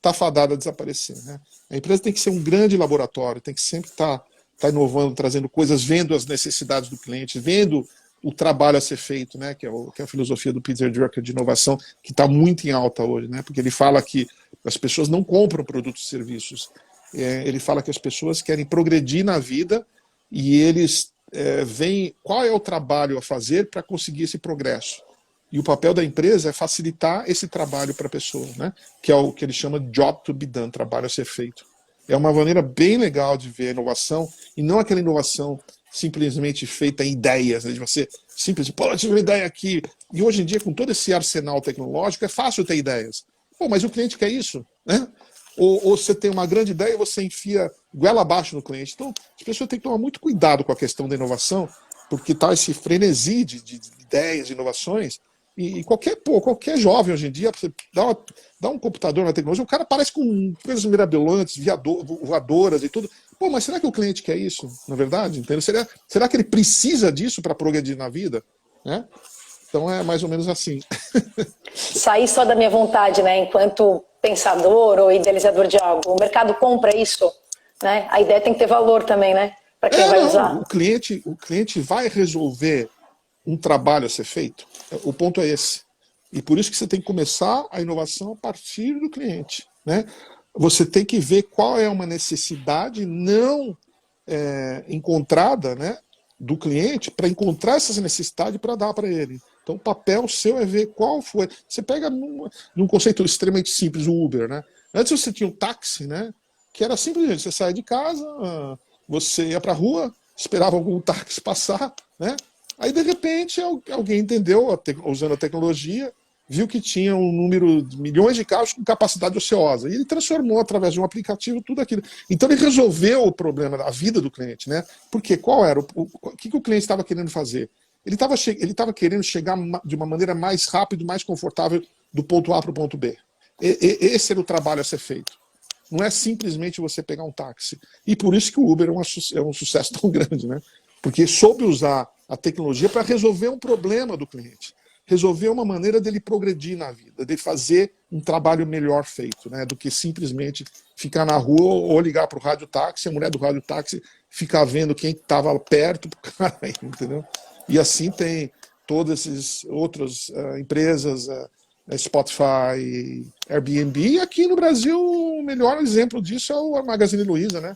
tá fadada a desaparecer, né? A empresa tem que ser um grande laboratório, tem que sempre estar inovando, trazendo coisas, vendo as necessidades do cliente, vendo o trabalho a ser feito, né? Que é a filosofia do Peter Drucker de inovação, que está muito em alta hoje, né? Porque ele fala que as pessoas não compram produtos e serviços. Ele fala que as pessoas querem progredir na vida e eles veem qual é o trabalho a fazer para conseguir esse progresso. E o papel da empresa é facilitar esse trabalho para a pessoa, né? Que é o que ele chama de job to be done, trabalho a ser feito. É uma maneira bem legal de ver a inovação, e não aquela inovação simplesmente feita em ideias, né? De você simplesmente, pô, eu tive uma ideia aqui. E hoje em dia, com todo esse arsenal tecnológico, é fácil ter ideias. Pô, mas o cliente quer isso, né? Ou você tem uma grande ideia e você enfia goela abaixo no cliente. Então, as pessoas têm que tomar muito cuidado com a questão da inovação, porque está esse frenesi de ideias, de inovações. E qualquer jovem hoje em dia, você dá um computador na tecnologia, o cara aparece com coisas mirabolantes, voadoras e tudo. Pô, mas será que o cliente quer isso, na verdade? Entendeu? Será que ele precisa disso para progredir na vida? Né? Então é mais ou menos assim.
Sair só da minha vontade, né? Enquanto pensador ou idealizador de algo. O mercado compra isso, né? A ideia tem que ter valor também, né? Para quem vai usar.
O cliente vai resolver um trabalho a ser feito. O ponto é esse. E por isso que você tem que começar a inovação a partir do cliente, né? Você tem que ver qual é uma necessidade não encontrada, né, do cliente, para encontrar essa necessidade para dar para ele. Então o papel seu é ver qual foi. Você pega num conceito extremamente simples, o Uber, né? Antes você tinha um táxi, né, que era simplesmente você saía de casa, você ia para a rua, esperava algum táxi passar, né? Aí, de repente, alguém entendeu, usando a tecnologia, viu que tinha um número de milhões de carros com capacidade ociosa. E ele transformou, através de um aplicativo, tudo aquilo. Então, ele resolveu o problema da vida do cliente, né? Porque qual era? O que o cliente estava querendo fazer? Ele estava querendo chegar de uma maneira mais rápida, mais confortável do ponto A para o ponto B. Esse era o trabalho a ser feito. Não é simplesmente você pegar um táxi. E por isso que o Uber é um sucesso tão grande, né? Porque soube usar a tecnologia para resolver um problema do cliente, resolver uma maneira dele progredir na vida, de fazer um trabalho melhor feito, né, do que simplesmente ficar na rua ou ligar para o radiotáxi, a mulher do radiotáxi ficar vendo quem estava perto pro cara aí, entendeu? E assim tem todas essas outras empresas, Spotify, Airbnb, e aqui no Brasil o melhor exemplo disso é a Magazine Luiza, né?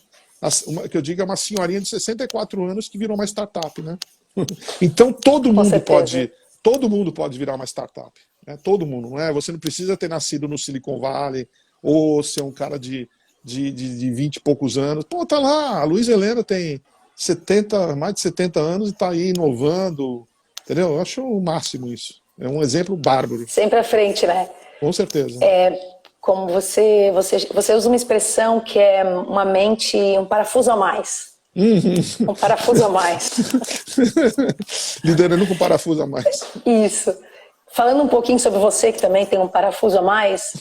Que eu digo é uma senhorinha de 64 anos que virou uma startup, né? Então todo mundo pode virar uma startup, né? Todo mundo, não é? Você não precisa ter nascido no Silicon Valley ou ser um cara de 20 e poucos anos. Pô, tá lá, a Luiza Helena tem mais de 70 anos e tá aí inovando, entendeu? Eu acho o máximo isso. É um exemplo bárbaro.
Sempre à frente, né?
Com certeza.
Como você usa uma expressão que é uma mente, um parafuso a mais. Um parafuso a mais.
Liderando com parafuso a mais.
Isso. Falando um pouquinho sobre você, que também tem um parafuso a mais,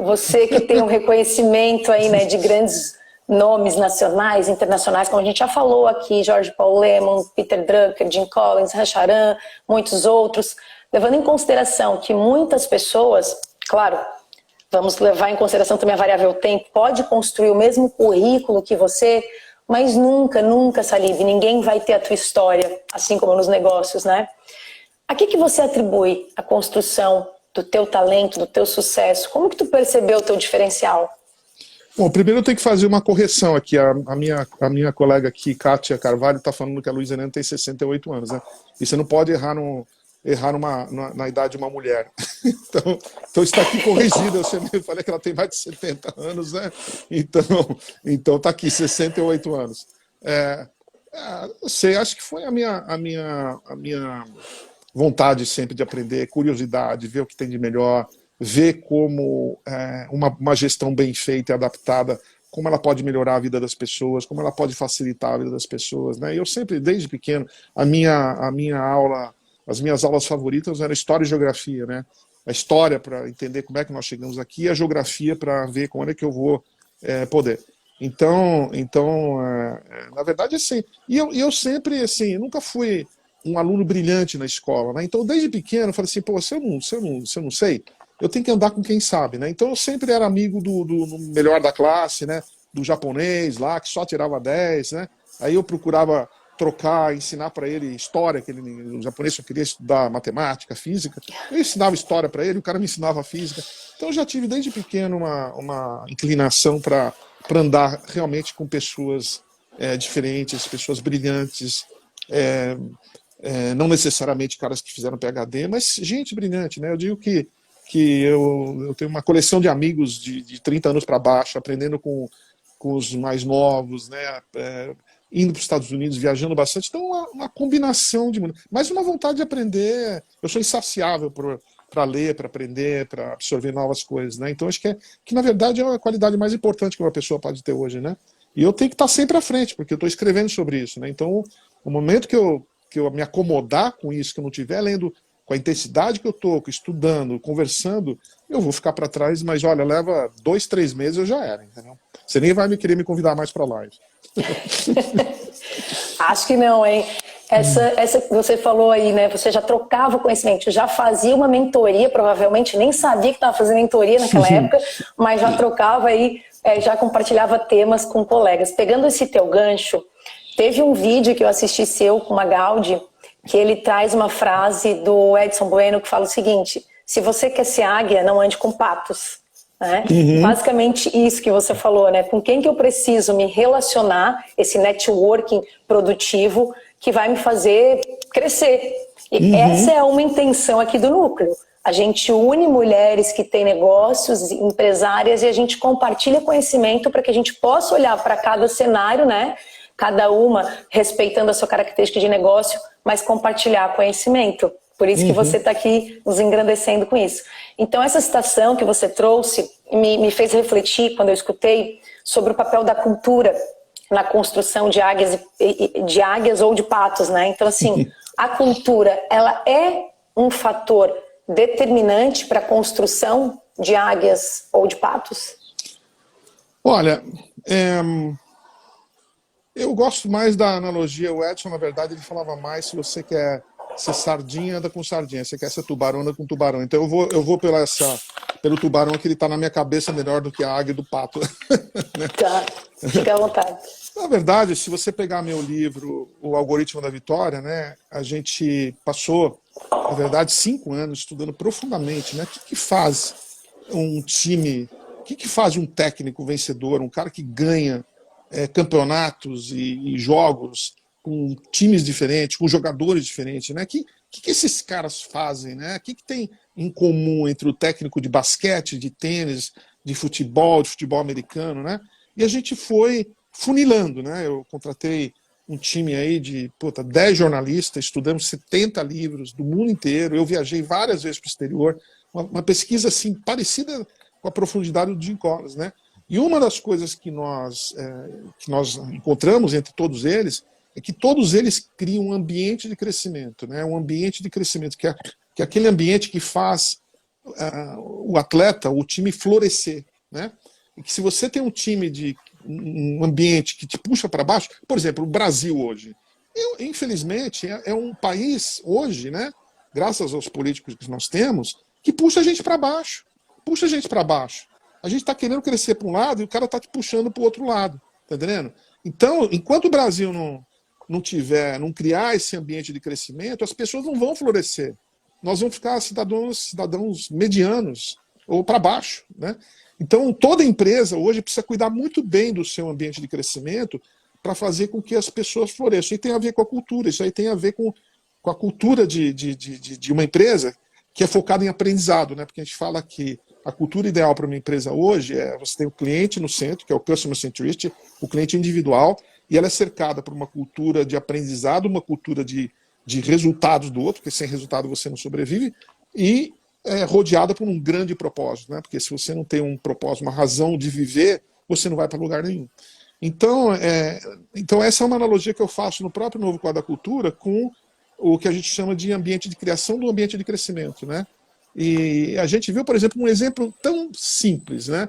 você que tem um reconhecimento aí, né, de grandes nomes nacionais, internacionais, como a gente já falou aqui, Jorge Paul Lemann, Peter Drucker, Jim Collins, Rancharan, muitos outros, levando em consideração que muitas pessoas, claro, vamos levar em consideração também a variável tempo, pode construir o mesmo currículo que você, mas nunca, Salib, ninguém vai ter a tua história, assim como nos negócios, né? A que você atribui a construção do teu talento, do teu sucesso? Como que tu percebeu o teu diferencial?
Bom, primeiro eu tenho que fazer uma correção aqui. A minha colega aqui, Kátia Carvalho, está falando que a Luísa Helena tem 68 anos, né? E você não pode errar, na idade de uma mulher. Então está aqui corrigido. Eu falei que ela tem mais de 70 anos, né? Então está aqui, 68 anos. Eu sei, acho que foi a minha vontade sempre de aprender, curiosidade, ver o que tem de melhor, ver como uma gestão bem feita e adaptada, como ela pode melhorar a vida das pessoas, como ela pode facilitar a vida das pessoas, né? E eu sempre, desde pequeno, as minhas aulas favoritas eram história e geografia, né? A história para entender como é que nós chegamos aqui, e a geografia para ver como é que eu vou poder. Então, na verdade, assim, e eu sempre, assim, nunca fui um aluno brilhante na escola, né? Então, desde pequeno, eu falei assim, pô, se eu não sei, eu tenho que andar com quem sabe, né? Então, eu sempre era amigo do melhor da classe, né? Do japonês lá, que só tirava 10, né? Aí eu procurava trocar, ensinar para ele história, que o japonês só queria estudar matemática, física. Eu ensinava história para ele, o cara me ensinava física. Então, eu já tive desde pequeno uma inclinação para andar realmente com pessoas diferentes, pessoas brilhantes, não necessariamente caras que fizeram PhD, mas gente brilhante, né? Eu digo que eu tenho uma coleção de amigos de 30 anos para baixo, aprendendo com os mais novos, né? Indo para os Estados Unidos, viajando bastante. Então, uma combinação de... Mas uma vontade de aprender. Eu sou insaciável para ler, para aprender, para absorver novas coisas, né? Então, acho que, na verdade, é a qualidade mais importante que uma pessoa pode ter hoje, né? E eu tenho que estar sempre à frente, porque eu estou escrevendo sobre isso, né? Então, o momento que eu me acomodar com isso, que eu não estiver lendo com a intensidade que eu estou, estudando, conversando, eu vou ficar para trás, mas olha, leva 2, 3 meses eu já era, entendeu? Você nem vai querer me convidar mais para live.
Acho que não, hein? Essa que você falou aí, né? Você já trocava conhecimento, já fazia uma mentoria, provavelmente nem sabia que estava fazendo mentoria naquela época, mas já trocava aí, já compartilhava temas com colegas. Pegando esse teu gancho, teve um vídeo que eu assisti seu com uma Gaudi, que ele traz uma frase do Edson Bueno que fala o seguinte: se você quer ser águia, não ande com patos. Né? Basicamente isso que você falou, né? Com quem que eu preciso me relacionar, esse networking produtivo que vai me fazer crescer. E essa é uma intenção aqui do Núcleo. A gente une mulheres que têm negócios, empresárias, e a gente compartilha conhecimento para que a gente possa olhar para cada cenário, né? Cada uma respeitando a sua característica de negócio, mas compartilhar conhecimento. Por isso que você está aqui nos engrandecendo com isso. Então, essa citação que você trouxe me fez refletir, quando eu escutei, sobre o papel da cultura na construção de águias ou de patos, né? Então, assim, a cultura, ela é um fator determinante para a construção de águias ou de patos?
Olha, eu gosto mais da analogia. O Edson, na verdade, ele falava mais: se você quer ser sardinha, anda com sardinha. Se você quer ser tubarão, anda com tubarão. Então eu vou pelo tubarão, que ele está na minha cabeça melhor do que a águia do pato.
Tá, fica à vontade.
Na verdade, se você pegar meu livro, O Algoritmo da Vitória, né, a gente passou, na verdade, 5 anos estudando profundamente, né, o que faz um time, o que faz um técnico vencedor, um cara que ganha campeonatos e jogos com times diferentes, com jogadores diferentes, né? O que esses caras fazem, né? O que tem em comum entre o técnico de basquete, de tênis, de futebol americano, né? E a gente foi funilando, né? Eu contratei um time aí de 10 jornalistas, estudamos 70 livros do mundo inteiro, eu viajei várias vezes para o exterior, uma pesquisa assim parecida com a profundidade do Jim Collins, né? E uma das coisas que nós encontramos entre todos eles é que todos eles criam um ambiente de crescimento, né? Um ambiente de crescimento, que é aquele ambiente que faz o atleta, o time florescer, né? E que se você tem um ambiente que te puxa para baixo, por exemplo, o Brasil hoje, infelizmente, é um país hoje, né? Graças aos políticos que nós temos, que puxa a gente para baixo. Puxa a gente para baixo. A gente está querendo crescer para um lado e o cara está te puxando para o outro lado. Tá entendendo? Então, enquanto o Brasil não não criar esse ambiente de crescimento, as pessoas não vão florescer. Nós vamos ficar cidadãos medianos ou para baixo, né? Então, toda empresa hoje precisa cuidar muito bem do seu ambiente de crescimento para fazer com que as pessoas floresçam. E tem a ver com a cultura, isso aí tem a ver com a cultura de uma empresa que é focada em aprendizado, né? Porque a gente fala que a cultura ideal para uma empresa hoje é você tem o cliente no centro, que é o customer centricity, o cliente individual, e ela é cercada por uma cultura de aprendizado, uma cultura de resultados do outro, porque sem resultado você não sobrevive, e rodeada por um grande propósito, né? Porque se você não tem um propósito, uma razão de viver, você não vai para lugar nenhum. Então essa é uma analogia que eu faço no próprio Novo Quadro da Cultura com o que a gente chama de ambiente de criação do ambiente de crescimento, né? E a gente viu, por exemplo, um exemplo tão simples, né?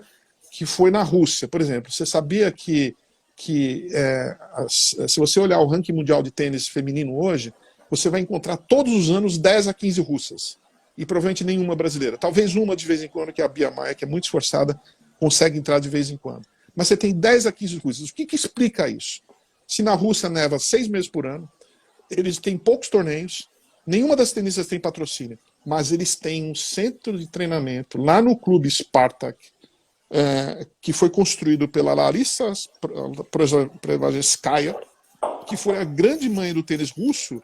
Que foi na Rússia, por exemplo. Você sabia que se você olhar o ranking mundial de tênis feminino hoje, você vai encontrar todos os anos 10 a 15 russas. E provavelmente nenhuma brasileira. Talvez uma de vez em quando, que é a Bia Maia, que é muito esforçada, consegue entrar de vez em quando. Mas você tem 10 a 15 russas. O que explica isso? Se na Rússia neva 6 meses por ano, eles têm poucos torneios, nenhuma das tenistas tem patrocínio, mas eles têm um centro de treinamento lá no clube Spartak, que foi construído pela Larissa Prevagenskaya, que foi a grande mãe do tênis russo,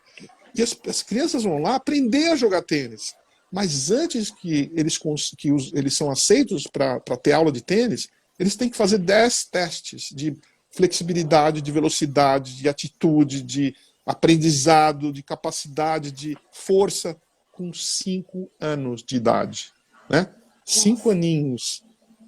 e as crianças vão lá aprender a jogar tênis. Mas antes que eles são aceitos para ter aula de tênis, eles têm que fazer 10 testes de flexibilidade, de velocidade, de atitude, de aprendizado, de capacidade, de força, com 5 anos de idade. Né? 5 aninhos.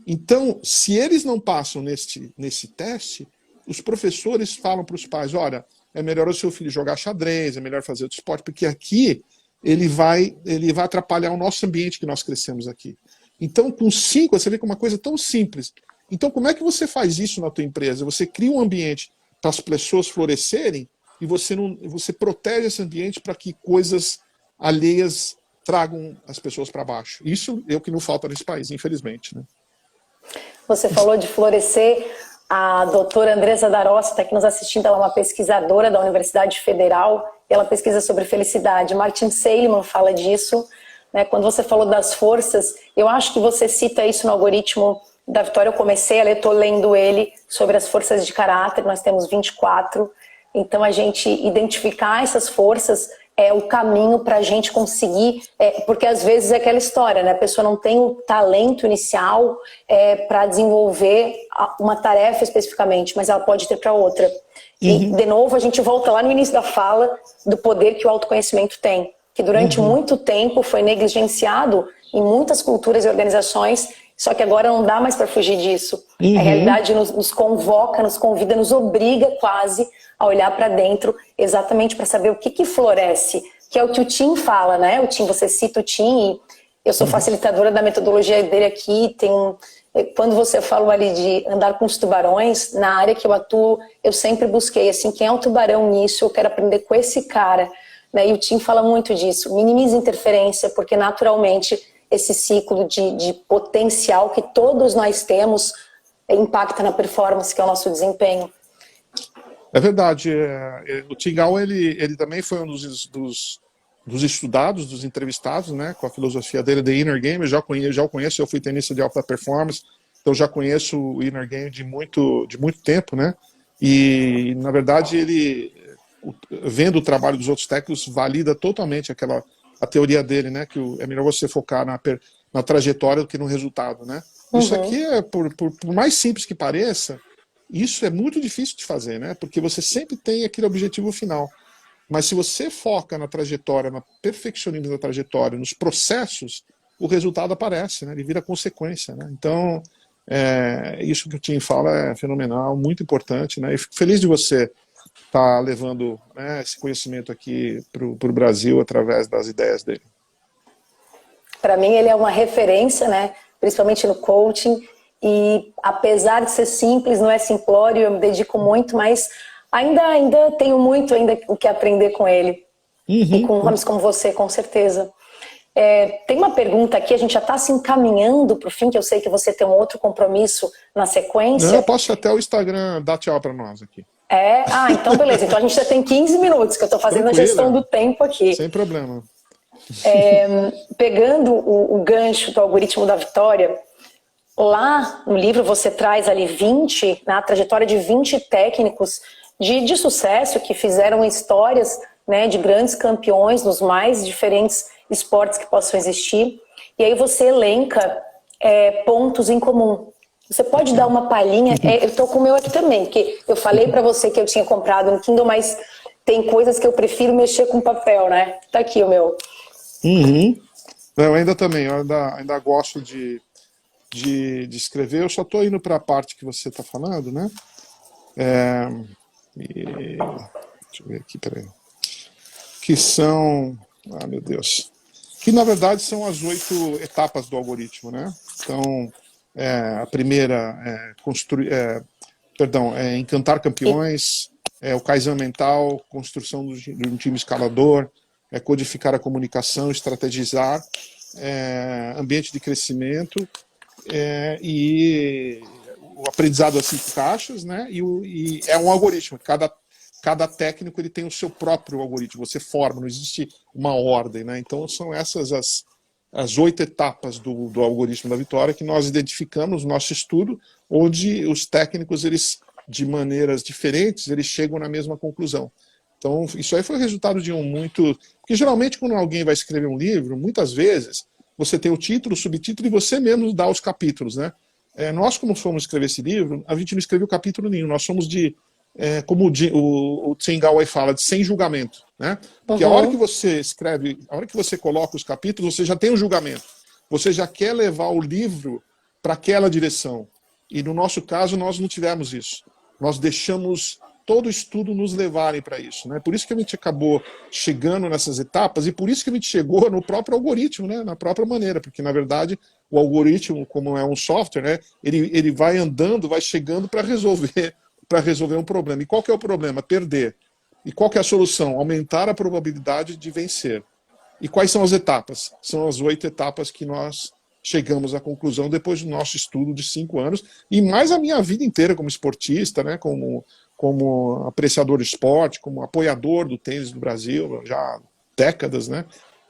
Então, se eles não passam nesse teste, os professores falam para os pais, olha, é melhor o seu filho jogar xadrez, é melhor fazer outro esporte, porque aqui ele vai atrapalhar o nosso ambiente que nós crescemos aqui. Então, com 5, você vê que é uma coisa tão simples. Então, como é que você faz isso na tua empresa? Você cria um ambiente para as pessoas florescerem e você protege esse ambiente para que coisas alheias tragam as pessoas para baixo. Isso é o que não falta nesse país, infelizmente. Né?
Você falou de florescer. A doutora Andressa Darossi está aqui nos assistindo, ela é uma pesquisadora da Universidade Federal, ela pesquisa sobre felicidade. Martin Seligman fala disso, né? Quando você falou das forças, eu acho que você cita isso no algoritmo da Vitória, eu comecei a ler, estou lendo ele, sobre as forças de caráter, nós temos 24, então a gente identificar essas forças é o caminho para a gente conseguir, porque às vezes é aquela história, né? A pessoa não tem o talento inicial para desenvolver uma tarefa especificamente, mas ela pode ter para outra. E, de novo, a gente volta lá no início da fala do poder que o autoconhecimento tem, que durante muito tempo foi negligenciado em muitas culturas e organizações, só que agora não dá mais para fugir disso. A realidade nos convoca, nos convida, nos obriga quase a olhar para dentro exatamente para saber o que floresce, que é o que o Tim fala, né? O Tim, você cita o Tim, e eu sou facilitadora da metodologia dele aqui. Quando você falou ali de andar com os tubarões, na área que eu atuo, eu sempre busquei, assim, quem é o tubarão nisso, eu quero aprender com esse cara. Né? E o Tim fala muito disso, minimiza interferência, porque naturalmente esse ciclo de potencial que todos nós temos impacta na performance, que é o nosso desempenho.
É verdade. O Tim Gao, ele também foi um dos estudados, dos entrevistados, né, com a filosofia dele de Inner Game. Eu já o conheço, eu fui tenista de alta performance, então já conheço o Inner Game de muito tempo, né? E, na verdade, ele, vendo o trabalho dos outros técnicos, valida totalmente a teoria dele, né? Que é melhor você focar na trajetória do que no resultado, né? Isso aqui, por mais simples que pareça, isso é muito difícil de fazer, né? Porque você sempre tem aquele objetivo final. Mas se você foca na trajetória, no perfeccionismo da trajetória, nos processos, o resultado aparece, né? Ele vira consequência, né? Então, isso que o Tim fala é fenomenal, muito importante, né? E fico feliz de você estar levando, né, esse conhecimento aqui para o Brasil através das ideias dele.
Para mim, ele é uma referência, né? Principalmente no coaching. E apesar de ser simples, não é simplório, eu me dedico muito, mas ainda tenho muito o que aprender com ele. E com nomes como você, com certeza. Tem uma pergunta aqui, a gente já está se encaminhando para o fim, que eu sei que você tem um outro compromisso na sequência.
Eu posso até o Instagram dar tchau para nós aqui.
Então beleza. Então a gente já tem 15 minutos, que eu estou fazendo a gestão do tempo aqui.
Sem problema.
Pegando o gancho do algoritmo da vitória, lá no livro você traz ali 20, na trajetória de 20 técnicos de sucesso que fizeram histórias, né, de grandes campeões nos mais diferentes esportes que possam existir. E aí você elenca pontos em comum. Você pode dar uma palhinha? Eu estou com o meu aqui também, porque eu falei para você que eu tinha comprado no Kindle, mas tem coisas que eu prefiro mexer com papel, né? Tá aqui o meu.
Eu ainda também, eu ainda gosto de escrever. Eu só estou indo para a parte que você está falando, né? Deixa eu ver aqui, peraí. Que são... meu Deus. Que, na verdade, são as 8 etapas do algoritmo, né? Então, a primeira é encantar campeões, o Kaizen mental, construção de um time escalador, codificar a comunicação, estrategizar, ambiente de crescimento e o aprendizado a 5 caixas, né? E é um algoritmo. Cada técnico ele tem o seu próprio algoritmo. Você forma, não existe uma ordem, né? Então são essas as 8 etapas do algoritmo da vitória que nós identificamos no nosso estudo, onde os técnicos, eles, de maneiras diferentes, eles chegam na mesma conclusão. Então, isso aí foi o resultado de Porque geralmente quando alguém vai escrever um livro, muitas vezes, você tem o título, o subtítulo e você mesmo dá os capítulos, né? Nós, como fomos escrever esse livro, a gente não escreveu capítulo nenhum, nós somos como o Tsinghua fala, de sem julgamento, né? Porque a hora que você escreve, a hora que você coloca os capítulos, você já tem um julgamento. Você já quer levar o livro para aquela direção. E no nosso caso, nós não tivemos isso. Nós deixamos todo o estudo nos levarem para isso, né? Por isso que a gente acabou chegando nessas etapas e por isso que a gente chegou no próprio algoritmo, né? Na própria maneira, porque na verdade o algoritmo, como é um software, né? Ele vai andando, vai chegando para resolver um problema. E qual que é o problema? Perder. E qual que é a solução? Aumentar a probabilidade de vencer. E quais são as etapas? São as 8 etapas que nós chegamos à conclusão depois do nosso estudo de 5 anos e mais a minha vida inteira como esportista, né? Como apreciador de esporte, como apoiador do tênis do Brasil, já há décadas, né?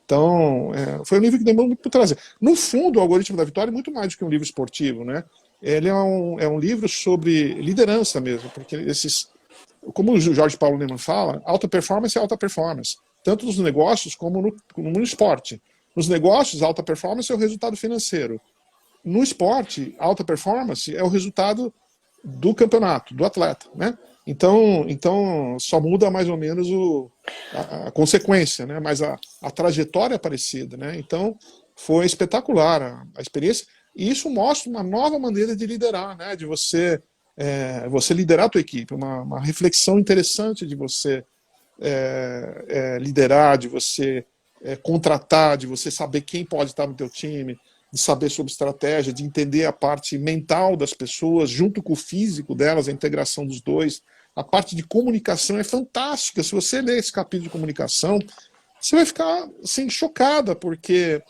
Então, foi um livro que demorou muito para trazer. No fundo, o Algoritmo da Vitória é muito mais do que um livro esportivo, né? Ele é um livro sobre liderança mesmo, porque como o Jorge Paulo Lemann fala, alta performance é alta performance, tanto nos negócios como no esporte. Nos negócios, alta performance é o resultado financeiro. No esporte, alta performance é o resultado do campeonato, do atleta, né? Então só muda mais ou menos a consequência, né? Mas a trajetória é parecida, né? Então foi espetacular a experiência e isso mostra uma nova maneira de liderar, né? De você liderar a tua equipe, uma reflexão interessante de você liderar, de você contratar, de você saber quem pode estar no teu time, de saber sobre estratégia, de entender a parte mental das pessoas, junto com o físico delas, a integração dos dois. A parte de comunicação é fantástica. Se você ler esse capítulo de comunicação, você vai ficar assim, chocada, porque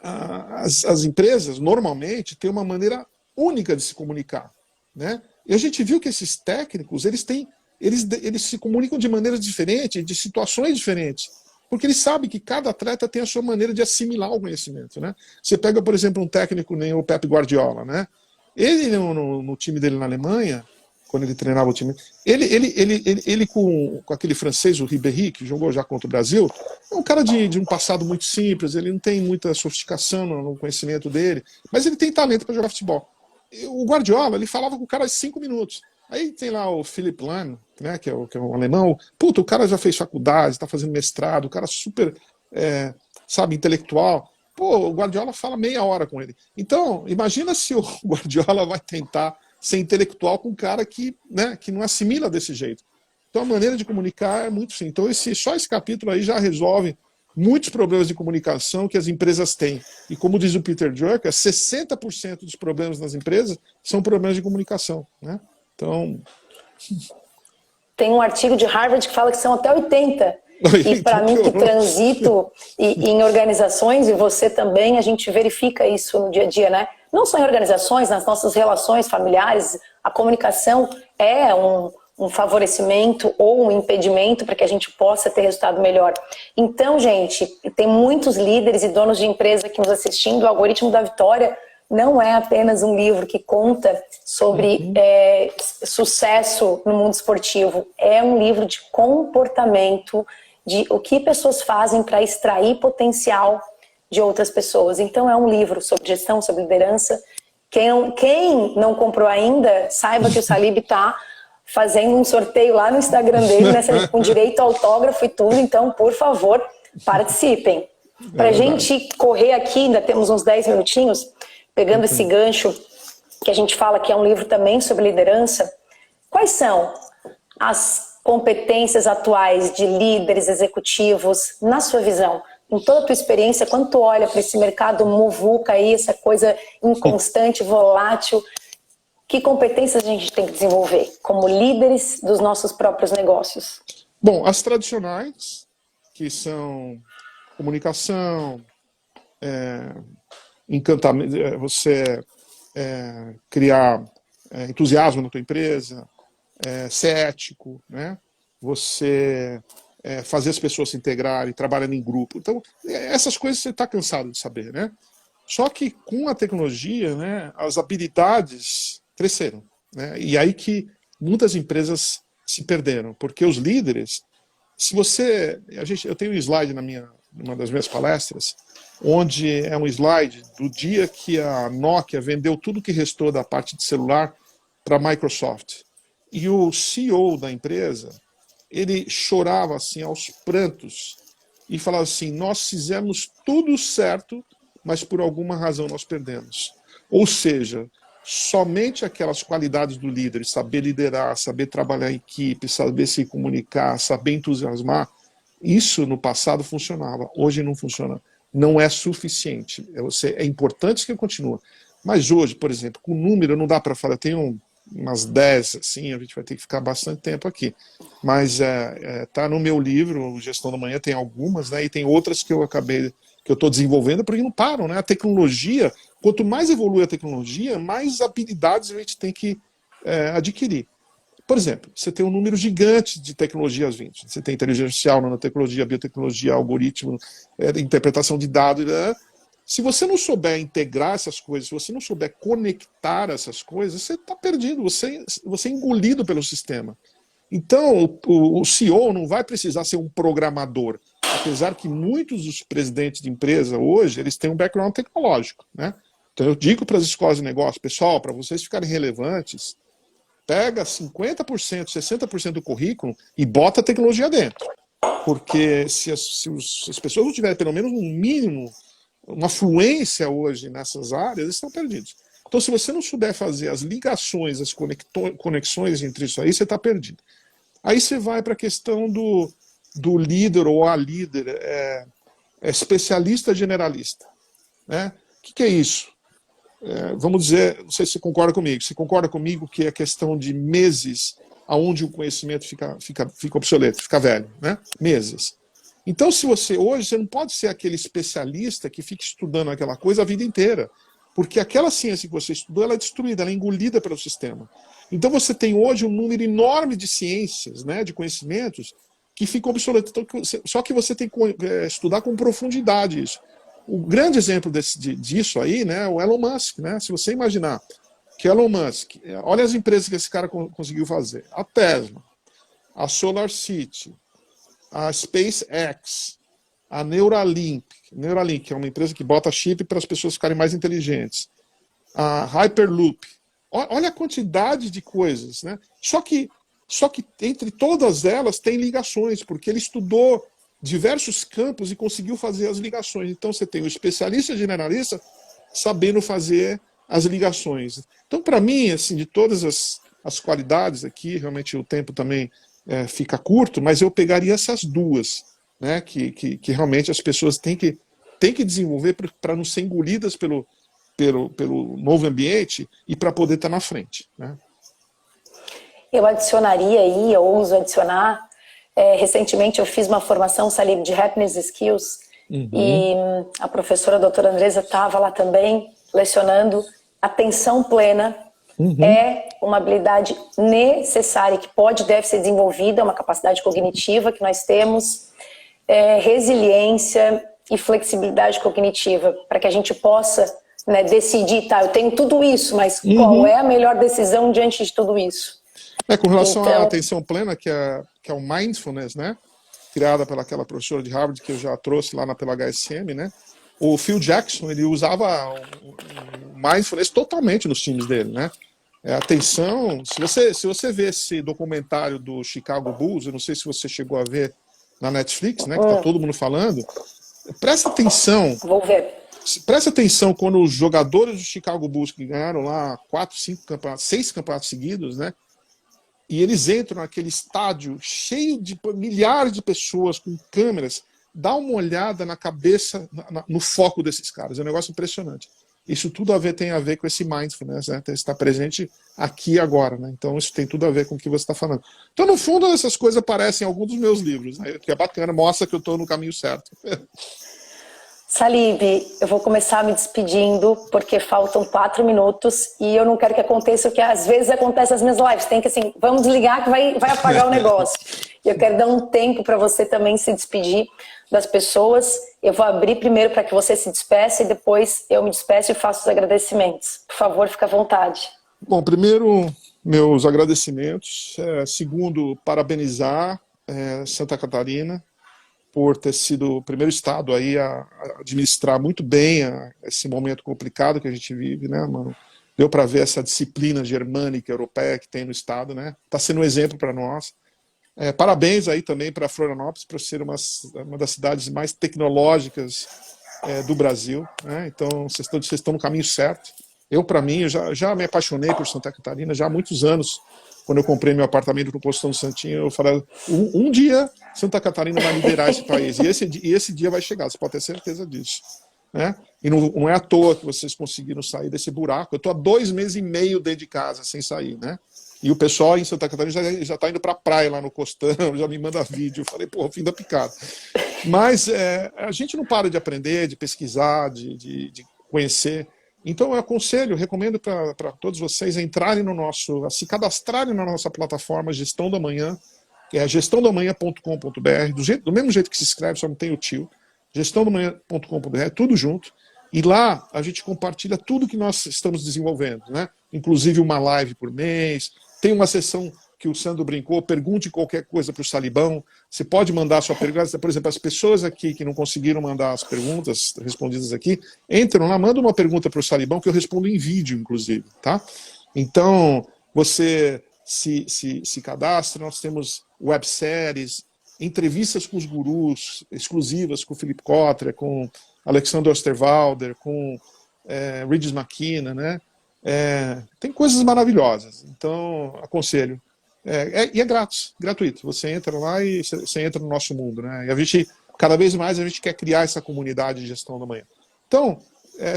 as empresas, normalmente, têm uma maneira única de se comunicar, né? E a gente viu que esses técnicos, eles se comunicam de maneiras diferentes, de situações diferentes. Porque ele sabe que cada atleta tem a sua maneira de assimilar o conhecimento, né? Você pega, por exemplo, um técnico nem o Pep Guardiola, né? Ele no time dele na Alemanha, quando ele treinava o time, ele com aquele francês, o Ribéry, que jogou já contra o Brasil, é um cara de um passado muito simples, ele não tem muita sofisticação no conhecimento dele, mas ele tem talento para jogar futebol. O Guardiola, ele falava com o cara 5 minutos. Aí tem lá o Philipp Lahm, né, que é um alemão. Puta, o cara já fez faculdade, está fazendo mestrado, o cara super, intelectual. Pô, o Guardiola fala meia hora com ele. Então, imagina se o Guardiola vai tentar ser intelectual com um cara que não assimila desse jeito. Então, a maneira de comunicar é muito simples. Então, só esse capítulo aí já resolve muitos problemas de comunicação que as empresas têm. E como diz o Peter Drucker, 60% dos problemas nas empresas são problemas de comunicação, né? Então...
Tem um artigo de Harvard que fala que são até 80. E para mim que transito em organizações, e você também, a gente verifica isso no dia a dia, né? Não só em organizações, nas nossas relações familiares, A comunicação é um favorecimento ou um impedimento para que a gente possa ter resultado melhor. Então, gente, tem muitos líderes e donos de empresa aqui nos assistindo. O Algoritmo da Vitória não é apenas um livro que conta sobre sucesso no mundo esportivo. É um livro de comportamento, de o que pessoas fazem para extrair potencial de outras pessoas. Então, é um livro sobre gestão, sobre liderança. Quem não comprou ainda, saiba que o Salib está fazendo um sorteio lá no Instagram dele, né, com direito ao autógrafo e tudo. Então, por favor, participem. Para a gente correr aqui, ainda temos uns 10 minutinhos, pegando esse gancho que a gente fala que é um livro também sobre liderança. Quais são as competências atuais de líderes executivos, na sua visão? Com toda a tua experiência, quando tu olha para esse mercado muvuca aí, essa coisa inconstante, volátil, que competências a gente tem que desenvolver como líderes dos nossos próprios negócios?
Bom, as tradicionais, que são comunicação, encantamento, você criar entusiasmo na tua empresa, ser ético, né? Você fazer as pessoas se integrarem, trabalhando em grupo. Então, essas coisas você está cansado de saber, né? Só que com a tecnologia, né, as habilidades cresceram, né? E aí que muitas empresas se perderam, porque os líderes, se você, eu tenho um slide numa das minhas palestras, onde é um slide do dia que a Nokia vendeu tudo que restou da parte de celular para a Microsoft. E o CEO da empresa, ele chorava assim aos prantos e falava assim: nós fizemos tudo certo, mas por alguma razão nós perdemos. Ou seja, somente aquelas qualidades do líder, saber liderar, saber trabalhar em equipe, saber se comunicar, saber entusiasmar, isso no passado funcionava, hoje não funciona. Não é suficiente. É importante que continue. Mas hoje, por exemplo, com número não dá para falar, tem umas 10, assim, a gente vai ter que ficar bastante tempo aqui. Mas tá no meu livro, Gestão da Manhã, tem algumas, né, e tem outras que eu estou desenvolvendo, porque não param, né? A tecnologia, quanto mais evolui a tecnologia, mais habilidades a gente tem que adquirir. Por exemplo, você tem um número gigante de tecnologias vindo. Você tem inteligência artificial, nanotecnologia, biotecnologia, algoritmo, interpretação de dados. Se você não souber integrar essas coisas, se você não souber conectar essas coisas, você está perdido, você é engolido pelo sistema. Então, o CEO não vai precisar ser um programador, apesar que muitos dos presidentes de empresa hoje, eles têm um background tecnológico, né? Então eu digo para as escolas de negócio, pessoal, para vocês ficarem relevantes, pega 50%, 60% do currículo e bota a tecnologia dentro. Porque se as pessoas não tiverem pelo menos um mínimo, uma fluência hoje nessas áreas, eles estão perdidos. Então, se você não souber fazer as ligações, as conexões entre isso aí, você está perdido. Aí você vai para a questão do líder ou a líder, especialista generalista, né? O que é isso? Vamos dizer, não sei se você concorda comigo. Você concorda comigo que é questão de meses aonde o conhecimento fica obsoleto, fica velho, né? Meses. Então, se você não pode ser aquele especialista que fica estudando aquela coisa a vida inteira, porque aquela ciência que você estudou, ela é destruída, ela é engolida pelo sistema. Então, você tem hoje um número enorme de ciências, né, de conhecimentos, que ficam obsoletos. Então, só que você tem que estudar com profundidade isso. O grande exemplo disso aí, né, é o Elon Musk, né? Se você imaginar que Elon Musk, olha as empresas que esse cara conseguiu fazer: a Tesla, a SolarCity, a SpaceX, a Neuralink, que é uma empresa que bota chip para as pessoas ficarem mais inteligentes, a Hyperloop. Olha a quantidade de coisas, né? Só que entre todas elas tem ligações, porque ele estudou diversos campos e conseguiu fazer as ligações. Então você tem o especialista generalista sabendo fazer as ligações. Então, para mim, assim, de todas as qualidades aqui, realmente o tempo também fica curto, mas eu pegaria essas duas, né, que realmente as pessoas têm que desenvolver para não ser engolidas pelo novo ambiente e para poder estar na frente, né?
Eu adicionaria aí, eu ouso adicionar, recentemente eu fiz uma formação, Salib, de Happiness Skills, e a professora doutora Andresa estava lá também, lecionando atenção plena, é uma habilidade necessária, que pode e deve ser desenvolvida, é uma capacidade cognitiva que nós temos, resiliência e flexibilidade cognitiva, para que a gente possa, né, decidir, tá, eu tenho tudo isso, mas qual é a melhor decisão diante de tudo isso?
Com relação à atenção plena, que é o mindfulness, né? Criada pelaquela professora de Harvard que eu já trouxe lá pela HSM, né? O Phil Jackson, ele usava o mindfulness totalmente nos times dele, né? Atenção, se você vê esse documentário do Chicago Bulls, eu não sei se você chegou a ver na Netflix, né? Que tá todo mundo falando. Presta atenção.
Vou ver.
Presta atenção quando os jogadores do Chicago Bulls, que ganharam lá 6 campeonatos seguidos, né? E eles entram naquele estádio cheio de milhares de pessoas com câmeras. Dá uma olhada na cabeça, no foco desses caras. É um negócio impressionante. Isso tudo tem a ver com esse mindfulness, né? Estar presente aqui e agora, né? Então isso tem tudo a ver com o que você está falando. Então, no fundo, essas coisas aparecem em alguns dos meus livros, né? Que é bacana, mostra que eu estou no caminho certo.
Salib, eu vou começar me despedindo, porque faltam 4 minutos e eu não quero que aconteça o que às vezes acontece nas minhas lives. Tem que, assim, vamos desligar que vai apagar o negócio. E eu quero dar um tempo para você também se despedir das pessoas. Eu vou abrir primeiro para que você se despeça e depois eu me despeço e faço os agradecimentos. Por favor, fica à vontade.
Bom, primeiro, meus agradecimentos. Segundo, parabenizar Santa Catarina por ter sido o primeiro estado aí a administrar muito bem esse momento complicado que a gente vive, né, mano? Deu para ver essa disciplina germânica, europeia que tem no estado, né? Está sendo um exemplo para nós. Parabéns aí também para Florianópolis, por ser uma das cidades mais tecnológicas do Brasil, né? Então, vocês estão no caminho certo. Para mim, eu já me apaixonei por Santa Catarina, já há muitos anos. Quando eu comprei meu apartamento no Postão do Santinho, eu falei, um dia Santa Catarina vai liderar esse país, e esse dia vai chegar, você pode ter certeza disso, né? E não é à toa que vocês conseguiram sair desse buraco. Eu estou há 2 meses e meio dentro de casa, sem sair, né? E o pessoal em Santa Catarina já está indo para a praia lá no Costão, já me manda vídeo. Eu falei, fim da picada. Mas a gente não para de aprender, de pesquisar, de conhecer. Então eu recomendo para todos vocês entrarem se cadastrarem na nossa plataforma Gestão da Manhã, que é gestãodamanhã.com.br, do mesmo jeito que se escreve, só não tem o tio, gestãodamanhã.com.br, tudo junto. E lá a gente compartilha tudo que nós estamos desenvolvendo, né? Inclusive uma live por mês, tem uma sessão que o Sandro brincou, pergunte qualquer coisa para o Salibão. Você pode mandar a sua pergunta. Por exemplo, as pessoas aqui que não conseguiram mandar as perguntas respondidas aqui, entram lá, mandam uma pergunta para o Salibão que eu respondo em vídeo, inclusive, tá? Então, você se cadastra, nós temos webséries, entrevistas com os gurus exclusivas, com o Philip Kotler, com Alexander Osterwalder, com Regis McKenna, né? Tem coisas maravilhosas, então aconselho. E é gratuito. Você entra lá e você entra no nosso mundo, né? E cada vez mais a gente quer criar essa comunidade de Gestão da Manhã. Então,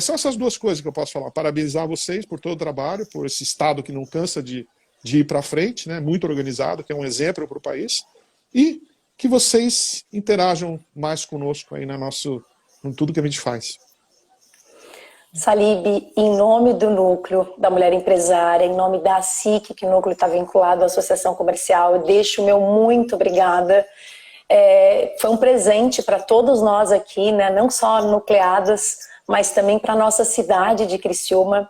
são essas 2 coisas que eu posso falar. Parabenizar vocês por todo o trabalho, por esse estado que não cansa de ir para frente, né? Muito organizado, que é um exemplo para o país. E que vocês interajam mais conosco aí em tudo que a gente faz.
Salib, em nome do Núcleo da Mulher Empresária, em nome da ASIC, que o Núcleo está vinculado à Associação Comercial, eu deixo o meu muito obrigada. Foi um presente para todos nós aqui, né? Não só nucleadas, mas também para a nossa cidade de Criciúma.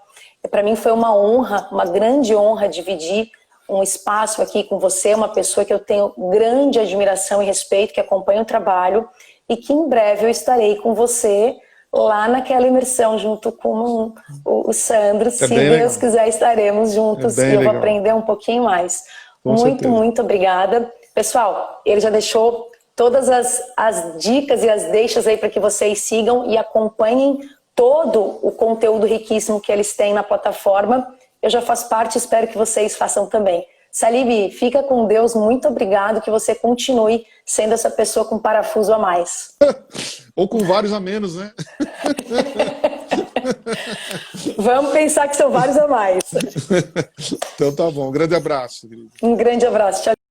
Para mim foi uma honra, uma grande honra dividir um espaço aqui com você, uma pessoa que eu tenho grande admiração e respeito, que acompanha o trabalho, e que em breve eu estarei com você lá naquela imersão junto com o Sandro. Se Deus quiser, estaremos juntos e eu vou aprender um pouquinho mais. Muito obrigada. Pessoal, ele já deixou todas as dicas e as deixas aí para que vocês sigam e acompanhem todo o conteúdo riquíssimo que eles têm na plataforma. Eu já faço parte, espero que vocês façam também. Salib, fica com Deus, muito obrigado, que você continue sendo essa pessoa com parafuso a mais.
Ou com vários a menos, né?
Vamos pensar que são vários a mais.
Então tá bom, um grande abraço.
Um grande abraço, tchau.